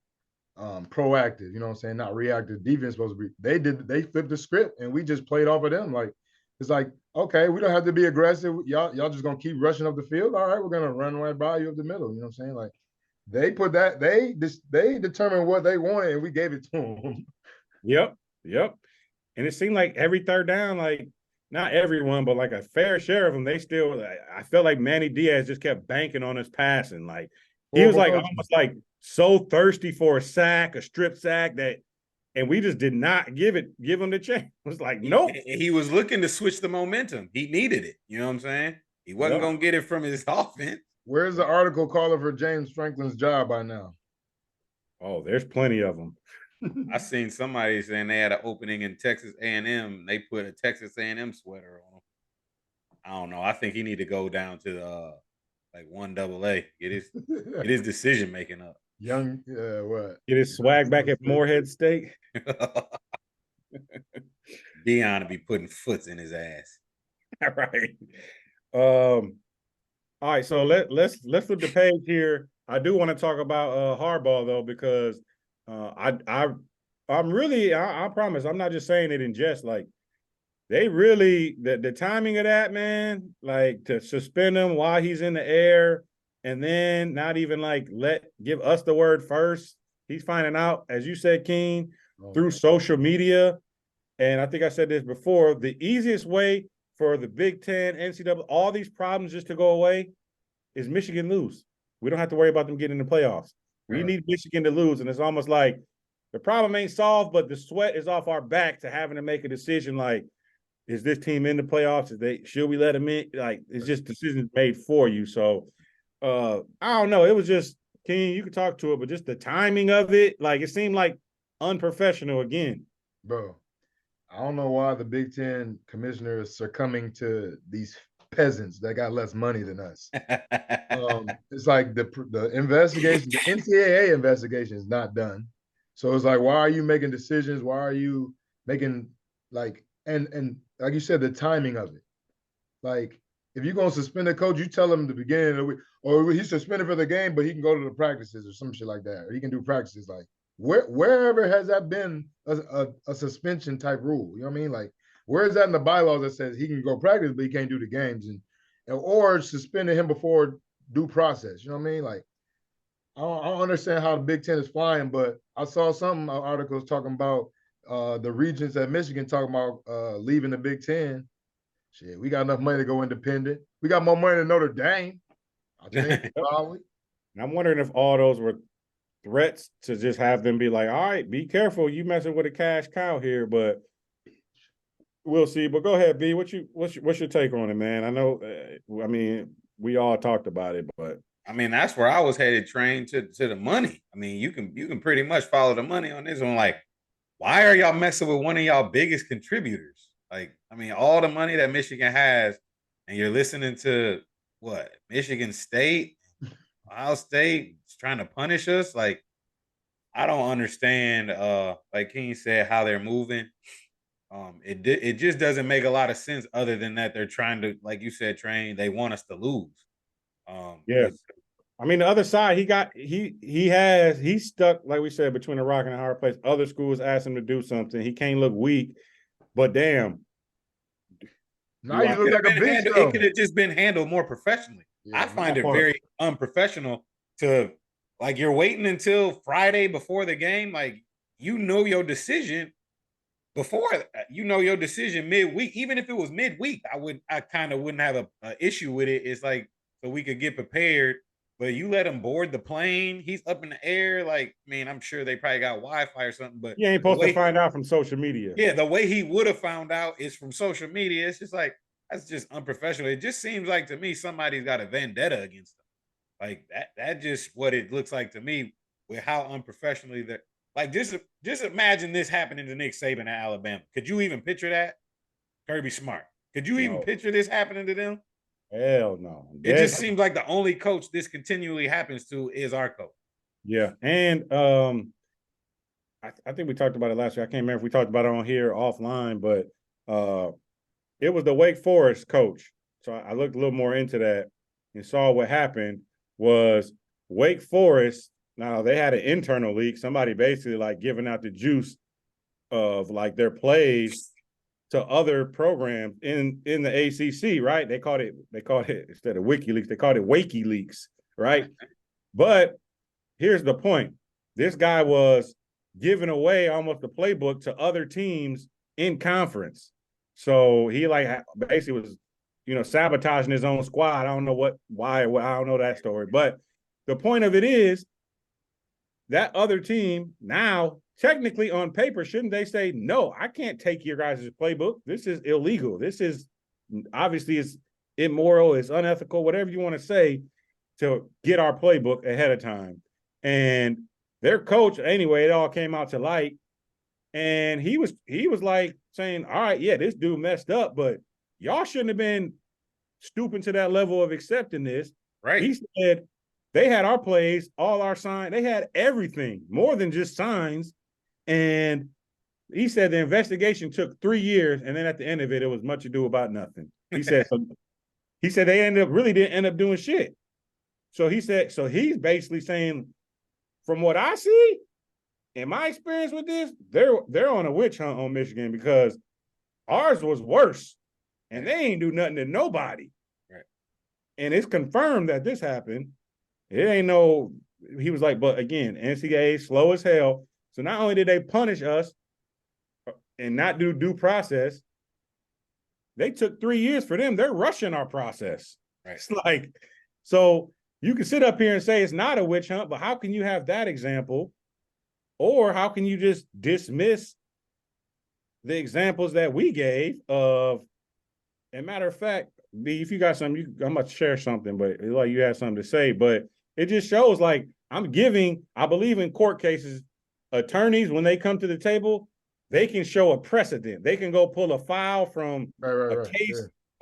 proactive, you know what I'm saying? Not reactive. Defense supposed to be. They flipped the script and we just played off of them. Like, it's like, okay, we don't have to be aggressive. Y'all just gonna keep rushing up the field. All right, we're gonna run right by you up the middle. You know what I'm saying? Like, they determined what they wanted and we gave it to them. Yep. And it seemed like every third down, like not everyone, but like a fair share of them, they still. I felt like Manny Diaz just kept banking on his passing. Like he was like almost like so thirsty for a sack, a strip sack and we just did not give him the chance. It was like, nope. He was looking to switch the momentum. He needed it. You know what I'm saying? He wasn't gonna get it from his offense. Where's the article calling for James Franklin's job by now? Oh, there's plenty of them. I seen somebody saying they had an opening in Texas A&M. They put a Texas A&M sweater on him. I don't know. I think he need to go down to like 1AA. Get his decision making up. Young, what? Get his swag back at Morehead State. Deion to be putting foots in his ass. All right. All right. So let's flip the page here. I do want to talk about Harbaugh though, because I promise I'm not just saying it in jest. Like they really the timing of that, man, like to suspend him while he's in the air and then not even like give us the word first. He's finding out, as you said, Keen, through social media. And I think I said this before, the easiest way for the Big Ten, NCAA, all these problems just to go away is Michigan lose. We don't have to worry about them getting in the playoffs. We need Michigan to lose. And it's almost like the problem ain't solved, but the sweat is off our back to having to make a decision like, is this team in the playoffs? Should we let them in? Like, it's just decisions made for you. So I don't know. It was just, King, you could talk to it, but just the timing of it, like it seemed like unprofessional again. Bro, I don't know why the Big Ten commissioner is succumbing to these peasants that got less money than us. It's like the investigation, the NCAA investigation is not done. So it's like, why are you making decisions? Why are you making like and like you said, the timing of it. Like if you're gonna suspend a coach, you tell him at the beginning of the week, or he's suspended for the game, but he can go to the practices or some shit like that, or he can do practices. Like wherever has that been a suspension type rule? You know what I mean? Like where is that in the bylaws that says he can go practice, but he can't do the games or suspending him before due process? You know what I mean? Like I don't understand how the Big Ten is flying, but I saw some articles talking about the regents at Michigan talking about leaving the Big Ten. Shit, we got enough money to go independent. We got more money than Notre Dame. I think probably. And I'm wondering if all those were threats to just have them be like, all right, be careful, you messing with a cash cow here, but we'll see. But go ahead, B. What's your take on it, man? I know, I mean, we all talked about it, but I mean, that's where I was headed, trained to the money. I mean, you can pretty much follow the money on this one. Like, why are y'all messing with one of y'all biggest contributors? Like, I mean, all the money that Michigan has, and you're listening to what Michigan State, Ohio State is trying to punish us. Like, I don't understand. Like King said, how they're moving. It just doesn't make a lot of sense. Other than that, they're trying to, like you said, train. They want us to lose. Yeah. I mean, the other side, he's stuck, like we said, between a rock and a hard place. Other schools asked him to do something. He can't look weak, but damn. Now you look like a beast. It could have just been handled more professionally. Yeah, I find it very unprofessional to, like, you're waiting until Friday before the game. Like, you know your decision before, you know your decision midweek. Even if it was midweek, I kind of wouldn't have a issue with it. It's like, so we could get prepared. But you let him board the plane. He's up in the air. Like, I mean, I'm sure they probably got Wi-Fi or something. But you ain't supposed to find out from social media. Yeah, the way he would have found out is from social media. It's just like, that's just unprofessional. It just seems like to me somebody's got a vendetta against them. Like that just what it looks like to me with how unprofessionally they're. Like, just imagine this happening to Nick Saban at Alabama. Could you even picture that? Kirby Smart. Could you even picture this happening to them? Hell no. It just seems like the only coach this continually happens to is our coach. Yeah. And I think we talked about it last week. I can't remember if we talked about it on here offline, but it was the Wake Forest coach. So I looked a little more into that and saw what happened was Wake Forest, now they had an internal leak, somebody basically like giving out the juice of like their plays to other programs in the ACC, right? They called it instead of WikiLeaks, they called it WikiLeaks, right? But here's the point. This guy was giving away almost the playbook to other teams in conference. So he like basically was, sabotaging his own squad. I don't know why, I don't know that story. But the point of it is that other team now, technically on paper, shouldn't they say, no, I can't take your guys' playbook. This is illegal. This is obviously it's immoral, it's unethical, whatever you want to say, to get our playbook ahead of time. And their coach, anyway, it all came out to light. And he was like saying, all right, yeah, this dude messed up, but y'all shouldn't have been stooping to that level of accepting this. Right. He said they had our plays, all our signs, they had everything, more than just signs. And he said the investigation took 3 years, and then at the end of it, it was much ado about nothing. He said they didn't end up doing shit. So he said, so he's basically saying, from what I see, in my experience with this, they're on a witch hunt on Michigan, because ours was worse, and they ain't do nothing to nobody. Right. And it's confirmed that this happened. It ain't no, he was like, but again, NCAA slow as hell. So not only did they punish us and not do due process, they took 3 years for them. They're rushing our process. Right. It's like, so you can sit up here and say it's not a witch hunt, but how can you have that example? Or how can you just dismiss the examples that we gave of, and matter of fact, B, if you got something, I'm about to share something, but it's like you had something to say, but it just shows like I believe in court cases, attorneys, when they come to the table, they can show a precedent. They can go pull a file from a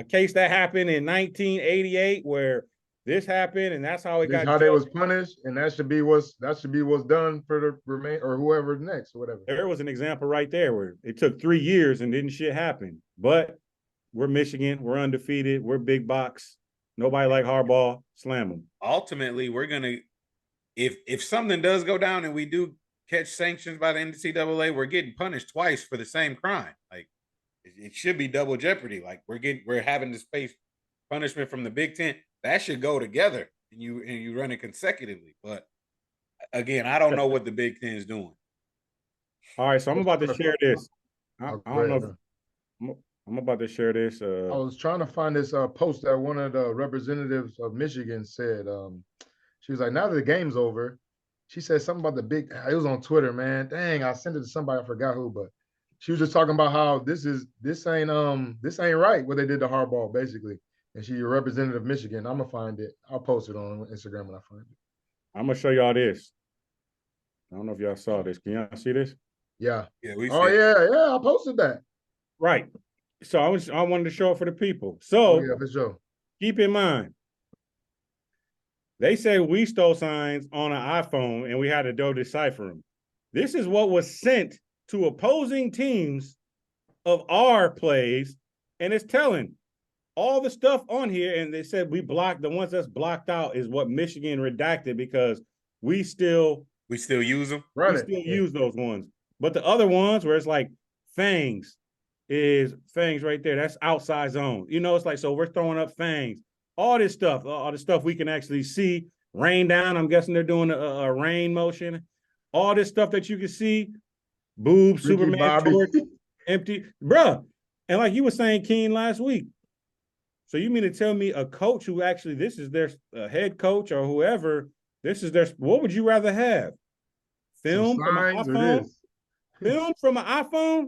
case that happened in 1988 where this happened, and that's how it got. How they was punished, and that should be what's done for the remain or whoever next or whatever. There was an example right there where it took 3 years and didn't shit happen. But we're Michigan, we're undefeated, we're big box. Nobody like Harbaugh, slam them. Ultimately, we're gonna, if something does go down and we do catch sanctions by the NCAA, we're getting punished twice for the same crime. Like it should be double jeopardy. Like we're having to face punishment from the Big Ten. That should go together, and you run it consecutively. But again, I don't know what the Big Ten is doing. All right, so I'm about to share this. I don't know. I'm about to share this. I was trying to find this post that one of the representatives of Michigan said. She was like, now that the game's over, she said something about the big. It was on Twitter, man. Dang, I sent it to somebody. I forgot who, but she was just talking about how this ain't right what they did to Harbaugh, basically. And she's a representative of Michigan. I'm gonna find it. I'll post it on Instagram when I find it. I'm gonna show y'all this. I don't know if y'all saw this. Can y'all see this? Yeah. Yeah. I posted that. Right. So I wanted to show it for the people. So yeah, for sure. Keep in mind, they say we stole signs on an iPhone and we had to go decipher them. This is what was sent to opposing teams of our plays, and it's telling all the stuff on here. And they said we blocked the ones that's blocked out is what Michigan redacted because we still use them. Use those ones. But the other ones where it's like fangs right there. That's outside zone. It's like, so we're throwing up fangs. All this stuff, all the stuff we can actually see. Rain down. I'm guessing they're doing a rain motion. All this stuff that you can see. Boobs, Superman shorts, empty. Bruh. And like you were saying, Keen, last week. So you mean to tell me a coach who actually, this is their head coach or whoever, what would you rather have? Film from an iPhone? Film from an iPhone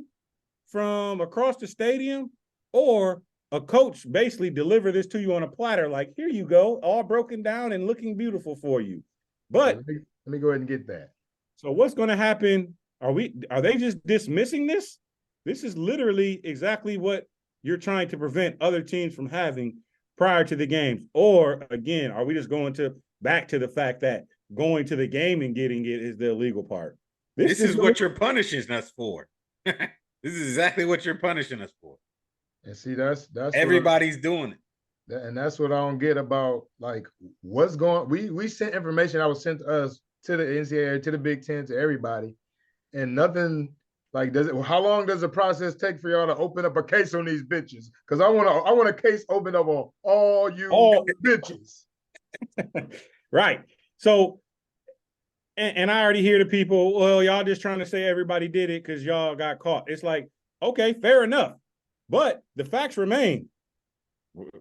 from across the stadium, or a coach basically deliver this to you on a platter, like, here you go, all broken down and looking beautiful for you. But let me go ahead and get that. So what's going to happen? Are they just dismissing this? This is literally exactly what you're trying to prevent other teams from having prior to the games. Or again, are we just going back to the fact that going to the game and getting it is the illegal part? This is what you're punishing us for. This is exactly what you're punishing us for. And see, that's everybody's doing it. And that's what I don't get about like what's going. We sent information that was sent to us, to the NCAA, to the Big Ten, to everybody, and nothing like does it. How long does the process take for y'all to open up a case on these bitches? Because I want a case opened up on all you bitches. Right. So, and I already hear the people, well, y'all just trying to say everybody did it because y'all got caught. It's like, okay, fair enough. But the facts remain.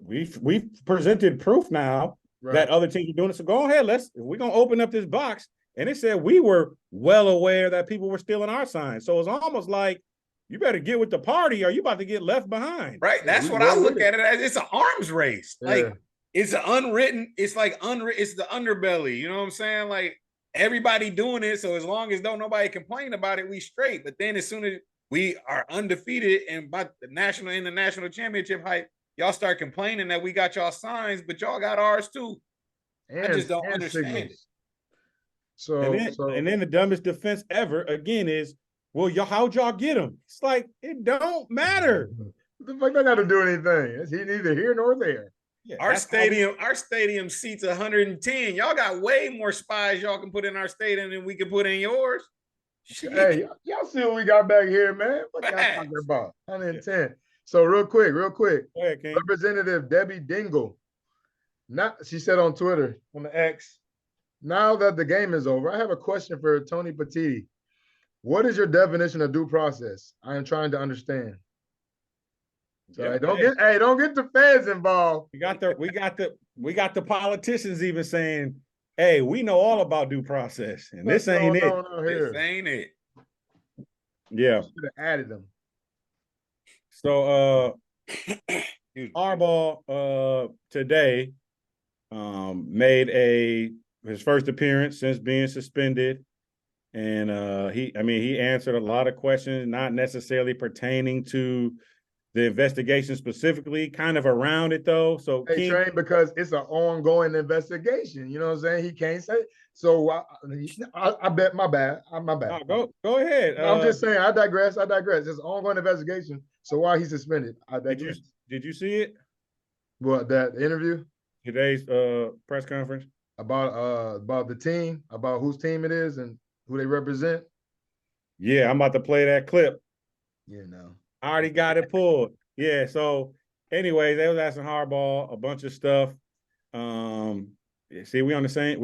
We've presented proof now that other teams are doing it. So go ahead, we're gonna open up this box. And it said we were well aware that people were stealing our signs. So it's almost like you better get with the party or you about to get left behind. Right. That's what I look at it as. It's an arms race. Like it's an unwritten, it's like it's the underbelly. You know what I'm saying? Like everybody doing it. So as long as don't nobody complain about it, we straight. But then as soon as we are undefeated and about the national and the national championship hype, y'all start complaining that we got y'all signs, but y'all got ours too. I just don't understand it. So and then the dumbest defense ever again is, well, how'd y'all get them? It's like it don't matter. What the fuck? They got to do anything. He neither here nor there. Yeah, our stadium seats 110. Y'all got way more spies y'all can put in our stadium than we can put in yours. Shit. Hey, y'all see what we got back here, man? What y'all talking about? 110. Yeah. So real quick. Go ahead, King. Representative Debbie Dingle. She said on Twitter, on the X, now that the game is over, I have a question for Tony Petitti. What is your definition of due process? I am trying to understand. So don't get the feds involved. We got the politicians even saying, hey, we know all about due process. And this ain't it. This ain't it. Yeah. Should have added them. So Harbaugh today made his first appearance since being suspended. And he answered a lot of questions, not necessarily pertaining to the investigation specifically, kind of around it though. So Train, because it's an ongoing investigation. You know what I'm saying? He can't say. So I bet my bad. No, go ahead. I'm just saying. I digress. It's an ongoing investigation. So why he's suspended? I digress. Did you see it? What, that interview? Today's press conference about the team, about whose team it is and who they represent. Yeah, I'm about to play that clip. Yeah, no. I already got it pulled. Yeah. So, anyways, they was asking Harbaugh a bunch of stuff. See, we on the same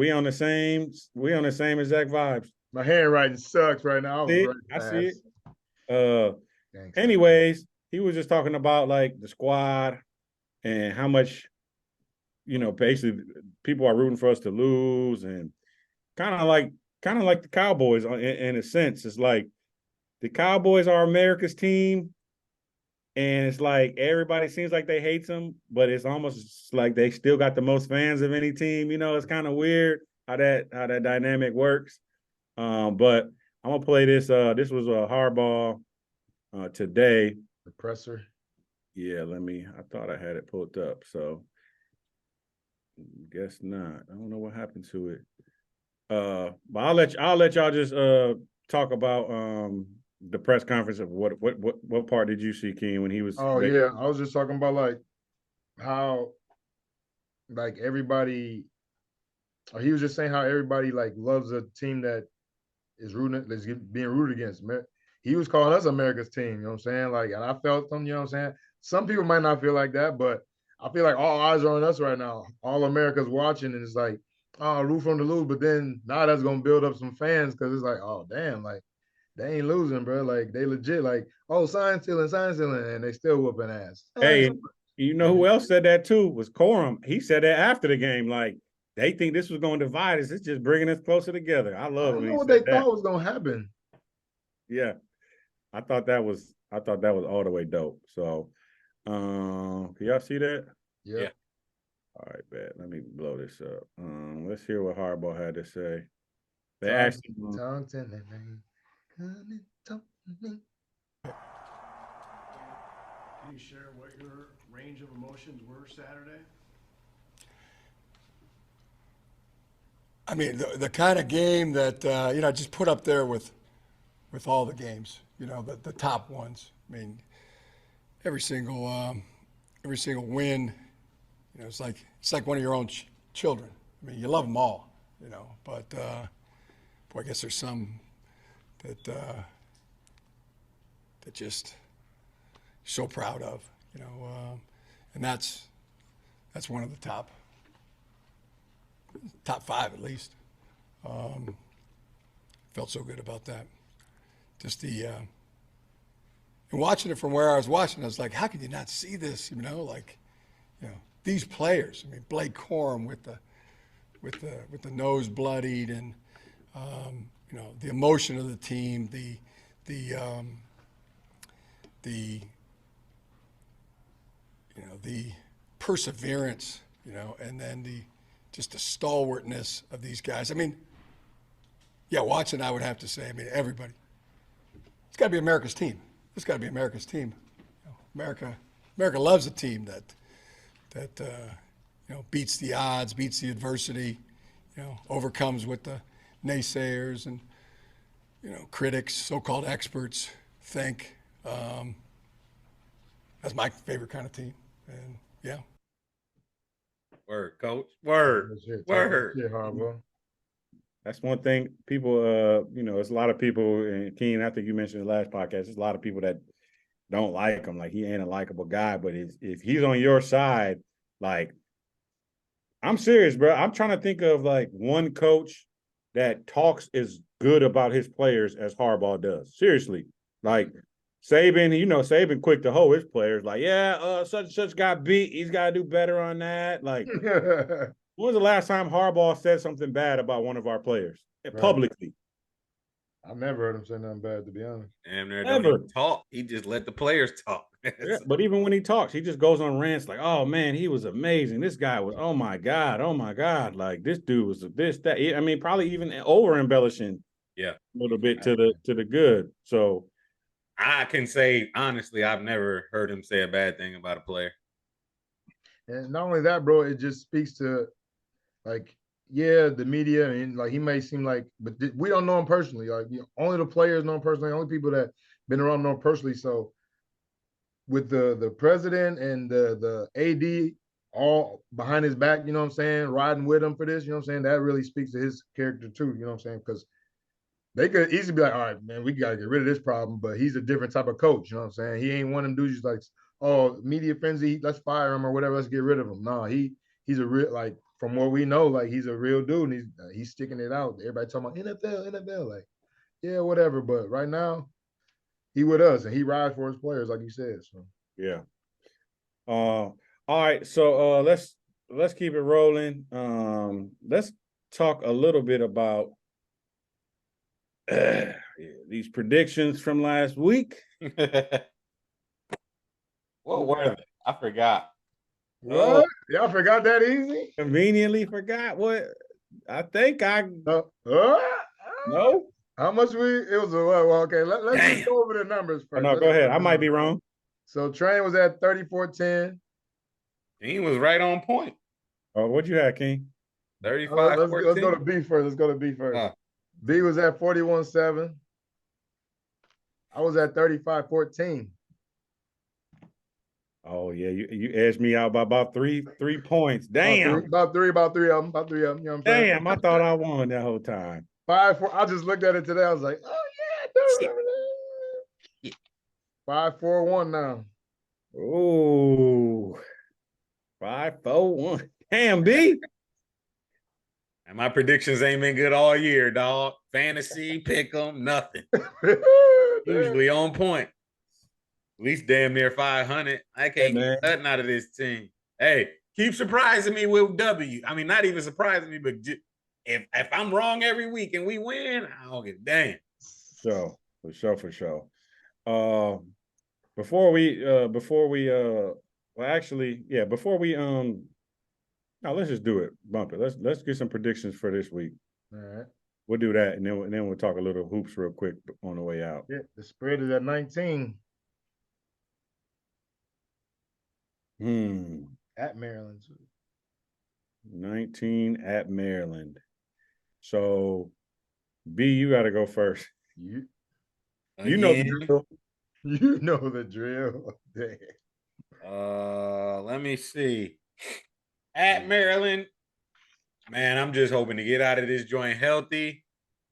exact vibes. My handwriting sucks right now. I see it. Anyways, he was just talking about like the squad and how much, basically people are rooting for us to lose, and kind of like the Cowboys in a sense. It's like the Cowboys are America's team. And it's like everybody seems like they hate them, but it's almost like they still got the most fans of any team. It's kind of weird how that dynamic works. But I'm gonna play this. This was Harbaugh today. The presser. Yeah, I thought I had it pulled up, so guess not. I don't know what happened to it. But I'll let y'all just talk about the press conference of what part did you see, King, when he was? Oh yeah, I was just talking about like how like everybody. Or he was just saying how everybody like loves a team that's being rooted against. He was calling us America's team. You know what I'm saying? Like, and I felt them. You know what I'm saying? Some people might not feel like that, but I feel like all eyes are on us right now. All America's watching, and it's like, oh, root for them to lose. But then now that's gonna build up some fans because it's like, oh damn, like. They ain't losing, bro. Like, they legit, like, oh, sign stealing, and they still whooping ass. Hey, you know who else said that too? Was Corum. He said that after the game, like, they think this was going to divide us. It's just bringing us closer together. I love it. I don't know what they thought was going to happen. Yeah. I thought that was all the way dope. So, can y'all see that? Yeah. All right, bet. Let me blow this up. Let's hear what Harbaugh had to say. They asked him. Can you share what your range of emotions were Saturday? I mean, the kind of game that just put up there with all the games, the top ones. I mean, every single win, You know, it's like one of your own children. I mean, you love them all, you know, but boy, I guess there's some that that just so proud of, you know, and that's one of the top 5 at least. Felt so good about that. Just the and watching it from where I was watching, I was like, how could you not see this? You know, like, you know, these players. I mean, Blake Corum with the nose bloodied, and you know, the emotion of the team, the you know, the perseverance, you know, and then just the stalwartness of these guys. I mean, yeah, watching, I would have to say, I mean, everybody. It's got to be America's team. It's got to be America's team. You know, America loves a team that you know, beats the odds, beats the adversity, you know, overcomes what the naysayers and, you know, critics, so-called experts think. That's my favorite kind of team. And yeah. Word, coach. Word. Word. Yeah, Harbaugh. That's one thing people, you know, it's a lot of people, and Keen, I think you mentioned in the last podcast, there's a lot of people that don't like him. Like, he ain't a likable guy, but if he's on your side, like, I'm serious, bro. I'm trying to think of like one coach that talks as good about his players as Harbaugh does. Seriously. Like, Saban, you know, Saban quick to hold his players. Like, yeah, such and such got beat. He's got to do better on that. Like, when was the last time Harbaugh said something bad about one of our players publicly? I've never heard him say nothing bad, to be honest. Damn near don't even talk. He just let the players talk. Yeah, but even when he talks, he just goes on rants like, oh man, he was amazing. This guy was, oh my God. Like, this dude was this, that. I mean, probably even over embellishing a little bit to the good. So I can say honestly, I've never heard him say a bad thing about a player. And not only that, bro, it just speaks to, like, yeah, the media, and like, he may seem like, but we don't know him personally. Like, you know, only the players know him personally. Only people that been around know him personally. So with the president and the AD all behind his back, you know what I'm saying, riding with him for this, you know what I'm saying, that really speaks to his character too, you know what I'm saying, because they could easily be like, all right, man, we got to get rid of this problem, but he's a different type of coach, you know what I'm saying? He ain't one of them dudes just like, oh, media frenzy, let's fire him or whatever, let's get rid of him. No, he's a real, like, from what we know, like, he's a real dude, and he's sticking it out. Everybody talking about NFL, like, yeah, whatever, but right now, he with us, and he rides for his players, like you said. So yeah. All right. So let's keep it rolling. Let's talk a little bit about these predictions from last week. What were they? I forgot. what? Y'all forgot that easy? Conveniently forgot what I think I no. How much it was well, okay, let's just go over the numbers first. No, go ahead. I might be wrong. So Train was at 34-10. He was right on point. Oh, what'd you have, King? 35. Let's go to B first. B was at 41-7. I was at 35-14. Oh yeah, you edged me out by about three points. Damn. About three of them. You know what I'm saying? Damn, I thought I won that whole time. 5-4. I just looked at it today. I was like, oh yeah, I do remember that. 5-4-1 now. Oh, 5-4-1. Damn, B. And my predictions ain't been good all year, dog. Fantasy, pick 'em, nothing. Usually on point. At least damn near 500. I can't get nothing out of this team. Hey, keep surprising me with W. I mean, not even surprising me, but if I'm wrong every week and we win, I don't give a damn. So for sure. Before we no, let's just do it. Bump it. Let's get some predictions for this week. All right. We'll do that, and then we'll talk a little hoops real quick on the way out. Yeah, the spread is at 19. At Maryland. 19 at Maryland. So, B, you got to go first. You know the drill. You know the drill. Let me see. At Maryland, man, I'm just hoping to get out of this joint healthy.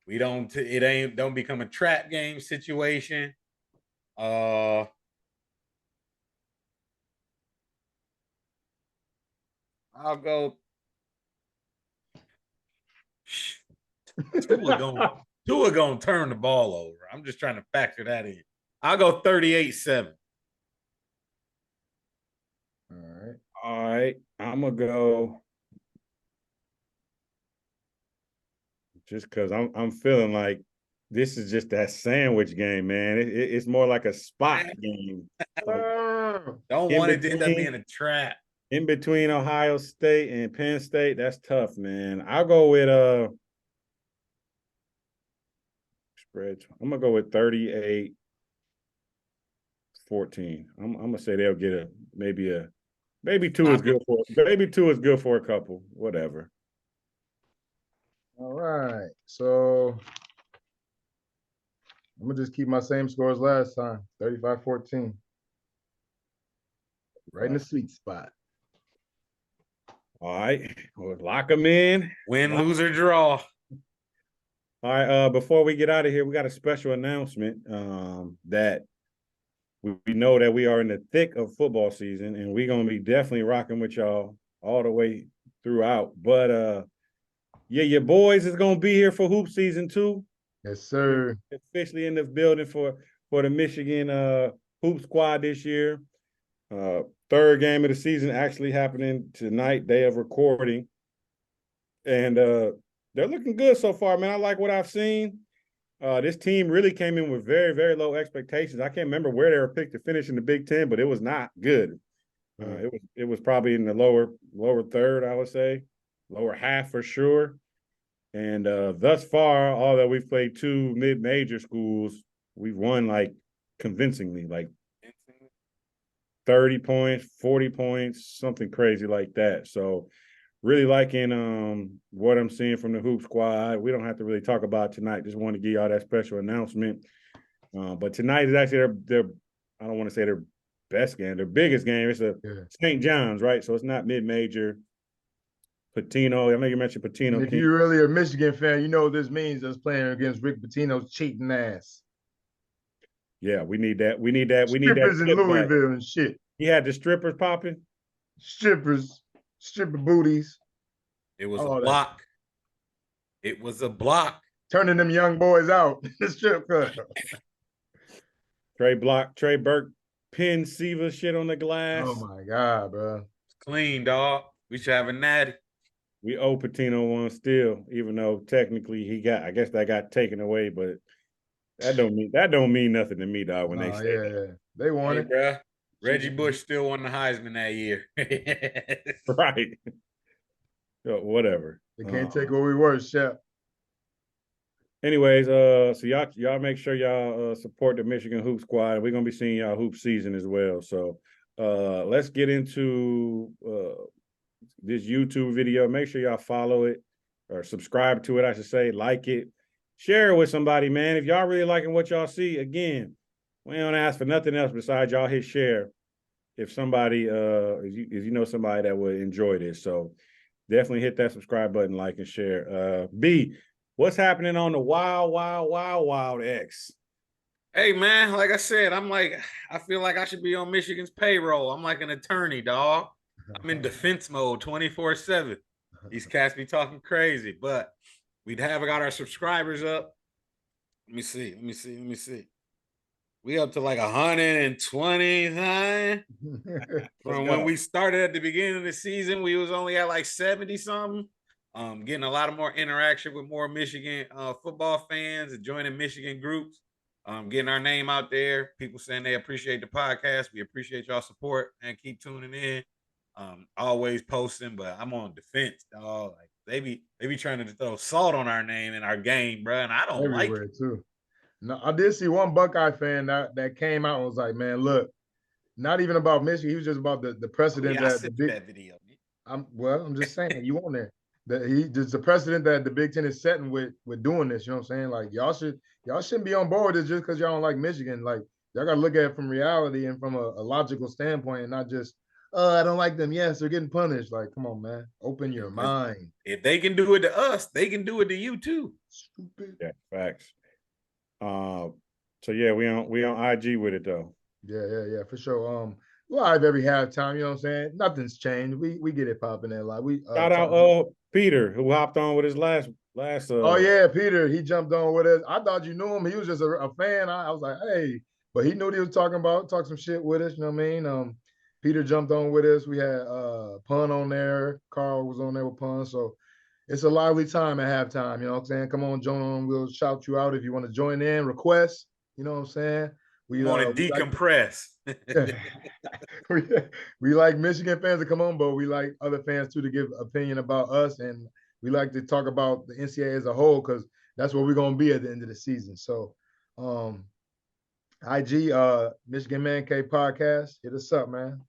Don't become a trap game situation. I'll go. Tua gonna turn the ball over. I'm just trying to factor that in. I'll go 38-7. All right. All right. I'm gonna go just because I'm feeling like this is just that sandwich game, man. It's more like a spot game. Like Don't in want it to end up between- being a trap. in between Ohio State and Penn State, that's tough, man. I'll go with spread. I'm gonna go with 38-14. I'm gonna say they'll get maybe two is good for a couple, whatever. All right. So I'm gonna just keep my same score as last time. 35-14. Right in the sweet spot. All right, we'll lock them in. Win, lose, or draw. All right, before we get out of here, we got a special announcement that we know that we are in the thick of football season, and we're going to be definitely rocking with y'all all the way throughout. But, yeah, your boys is going to be here for hoop season 2. Yes, sir. Officially in the building for the Michigan hoop squad this year. Third game of the season actually happening tonight, day of recording. And they're looking good so far, man. I like what I've seen. This team really came in with very, very low expectations. I can't remember where they were picked to finish in the Big Ten, but it was not good. It was probably in the lower third, I would say, lower half for sure. And thus far, although we've played 2 mid-major schools, we've won like convincingly, like 30 points, 40 points, something crazy like that. So really liking what I'm seeing from the hoop squad. We don't have to really talk about it tonight. Just want to give y'all that special announcement. But tonight is actually their I don't want to say their best game, their biggest game. It's St. John's, right? So it's not mid-major. Patino, I know you mentioned Patino. And if you're really a Michigan fan, you know what this means, us playing against Rick Pitino's cheating ass. Yeah, we need that. We need that. Strippers in Louisville and shit. He had the strippers popping. Stripper booties. It was a block. It was a block. Turning them young boys out in the strip club. Trey Burke, pin Siva shit on the glass. Oh my God, bro. It's clean, dog. We should have a natty. We owe Patino one still, even though technically I guess that got taken away, but that don't mean nothing to me, dog, when they say that. They won it. Bro. Reggie Bush still won the Heisman that year. Right. Whatever. They can't take what we were, Shep. Anyways, so y'all make sure y'all support the Michigan Hoop Squad. We're gonna be seeing y'all hoop season as well. So let's get into this YouTube video. Make sure y'all follow it or subscribe to it, I should say, like it, share it with somebody, man. If y'all really liking what y'all see, again, we don't ask for nothing else besides y'all hit share. If somebody, if you know somebody that would enjoy this, so definitely hit that subscribe button, like and share. B, what's happening on the Wild X? Hey man, like I said, I feel like I should be on Michigan's payroll. I'm like an attorney, dog. I'm in defense mode 24/7. These cats be talking crazy, but we got our subscribers up. Let me see. We up to like 120 from when we started at the beginning of the season. We was only at like 70 something. Getting a lot of more interaction with more Michigan football fans and joining Michigan groups. Getting our name out there. People saying they appreciate the podcast. We appreciate y'all support and keep tuning in. Always posting, but I'm on defense, dog. Like they be trying to throw salt on our name and our game, bro. And I don't like it too. No, I did see one Buckeye fan that came out and was like, "Man, look, not even about Michigan. He was just about the precedent that the big that video. I'm just saying you on there. That the precedent that the Big Ten is setting with doing this. You know what I'm saying? Like y'all shouldn't be on board with this just because y'all don't like Michigan. Like y'all got to look at it from reality and from a logical standpoint, and not just I don't like them. Yes, they're getting punished. Like, come on, man. Open your mind. If they can do it to us, they can do it to you too. Stupid. Yeah, facts. So yeah, we on IG with it though. Yeah, for sure. Live every halftime, you know what I'm saying? Nothing's changed. We get it popping there. Like we Shout out Peter, who hopped on with his last Oh yeah, Peter, he jumped on with us. I thought you knew him. He was just a fan. I was like, hey, but he knew what he was talking about, talk some shit with us, you know what I mean? Peter jumped on with us. We had Pun on there. Carl was on there with Pun. So it's a lively time at halftime, you know what I'm saying? Come on, join on. We'll shout you out if you want to join in, request, you know what I'm saying? We want to decompress. We like Michigan fans to come on, but we like other fans too to give opinion about us, and we like to talk about the NCAA as a whole because that's where we're gonna be at the end of the season. So, IG Michigan Man Cave podcast, hit us up, man.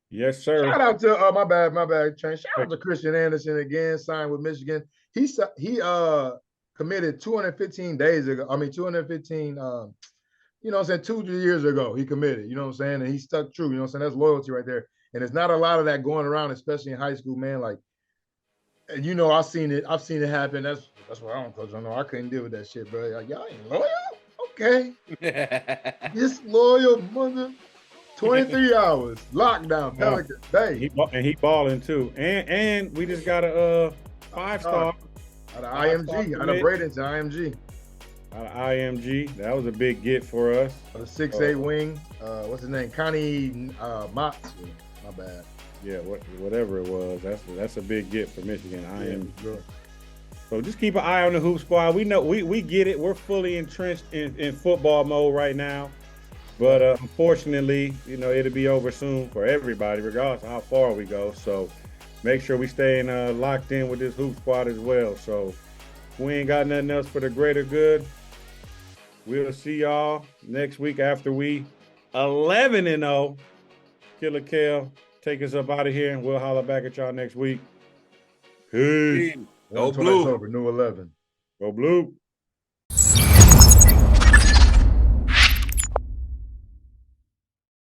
Yes, sir. Shout out to my bad, Train. Shout out to Christian Anderson again, signed with Michigan. He committed 215 days ago. 215. You know what I'm saying, 2 years ago, he committed, you know what I'm saying? And he stuck true, you know what I'm saying? That's loyalty right there. And it's not a lot of that going around, especially in high school, man. Like, and you know, I've seen it happen. That's why I don't coach. I know I couldn't deal with that shit, bro. Like, y'all ain't loyal? Okay. Disloyal mother. 23 hours. Lockdown, Pelican Day. He balling too. And we just got a 5-star. Out of IMG, out of Bradenton, IMG. Out of IMG. That was a big get for us. The 6'8" wing. What's his name? Connie Motts. My bad. Yeah, whatever it was. That's a big get for Michigan. IMG. Sure. So just keep an eye on the Hoop Squad. We know we get it. We're fully entrenched in football mode right now. But unfortunately, you know, it'll be over soon for everybody, regardless of how far we go. So make sure we stay locked in with this Hoop Squad as well. So if we ain't got nothing else for the greater good, we'll see y'all next week after we 11-0. Killer Kale, take us up out of here, and we'll holler back at y'all next week. Peace. Go Blue. Over, new 11. Go Blue.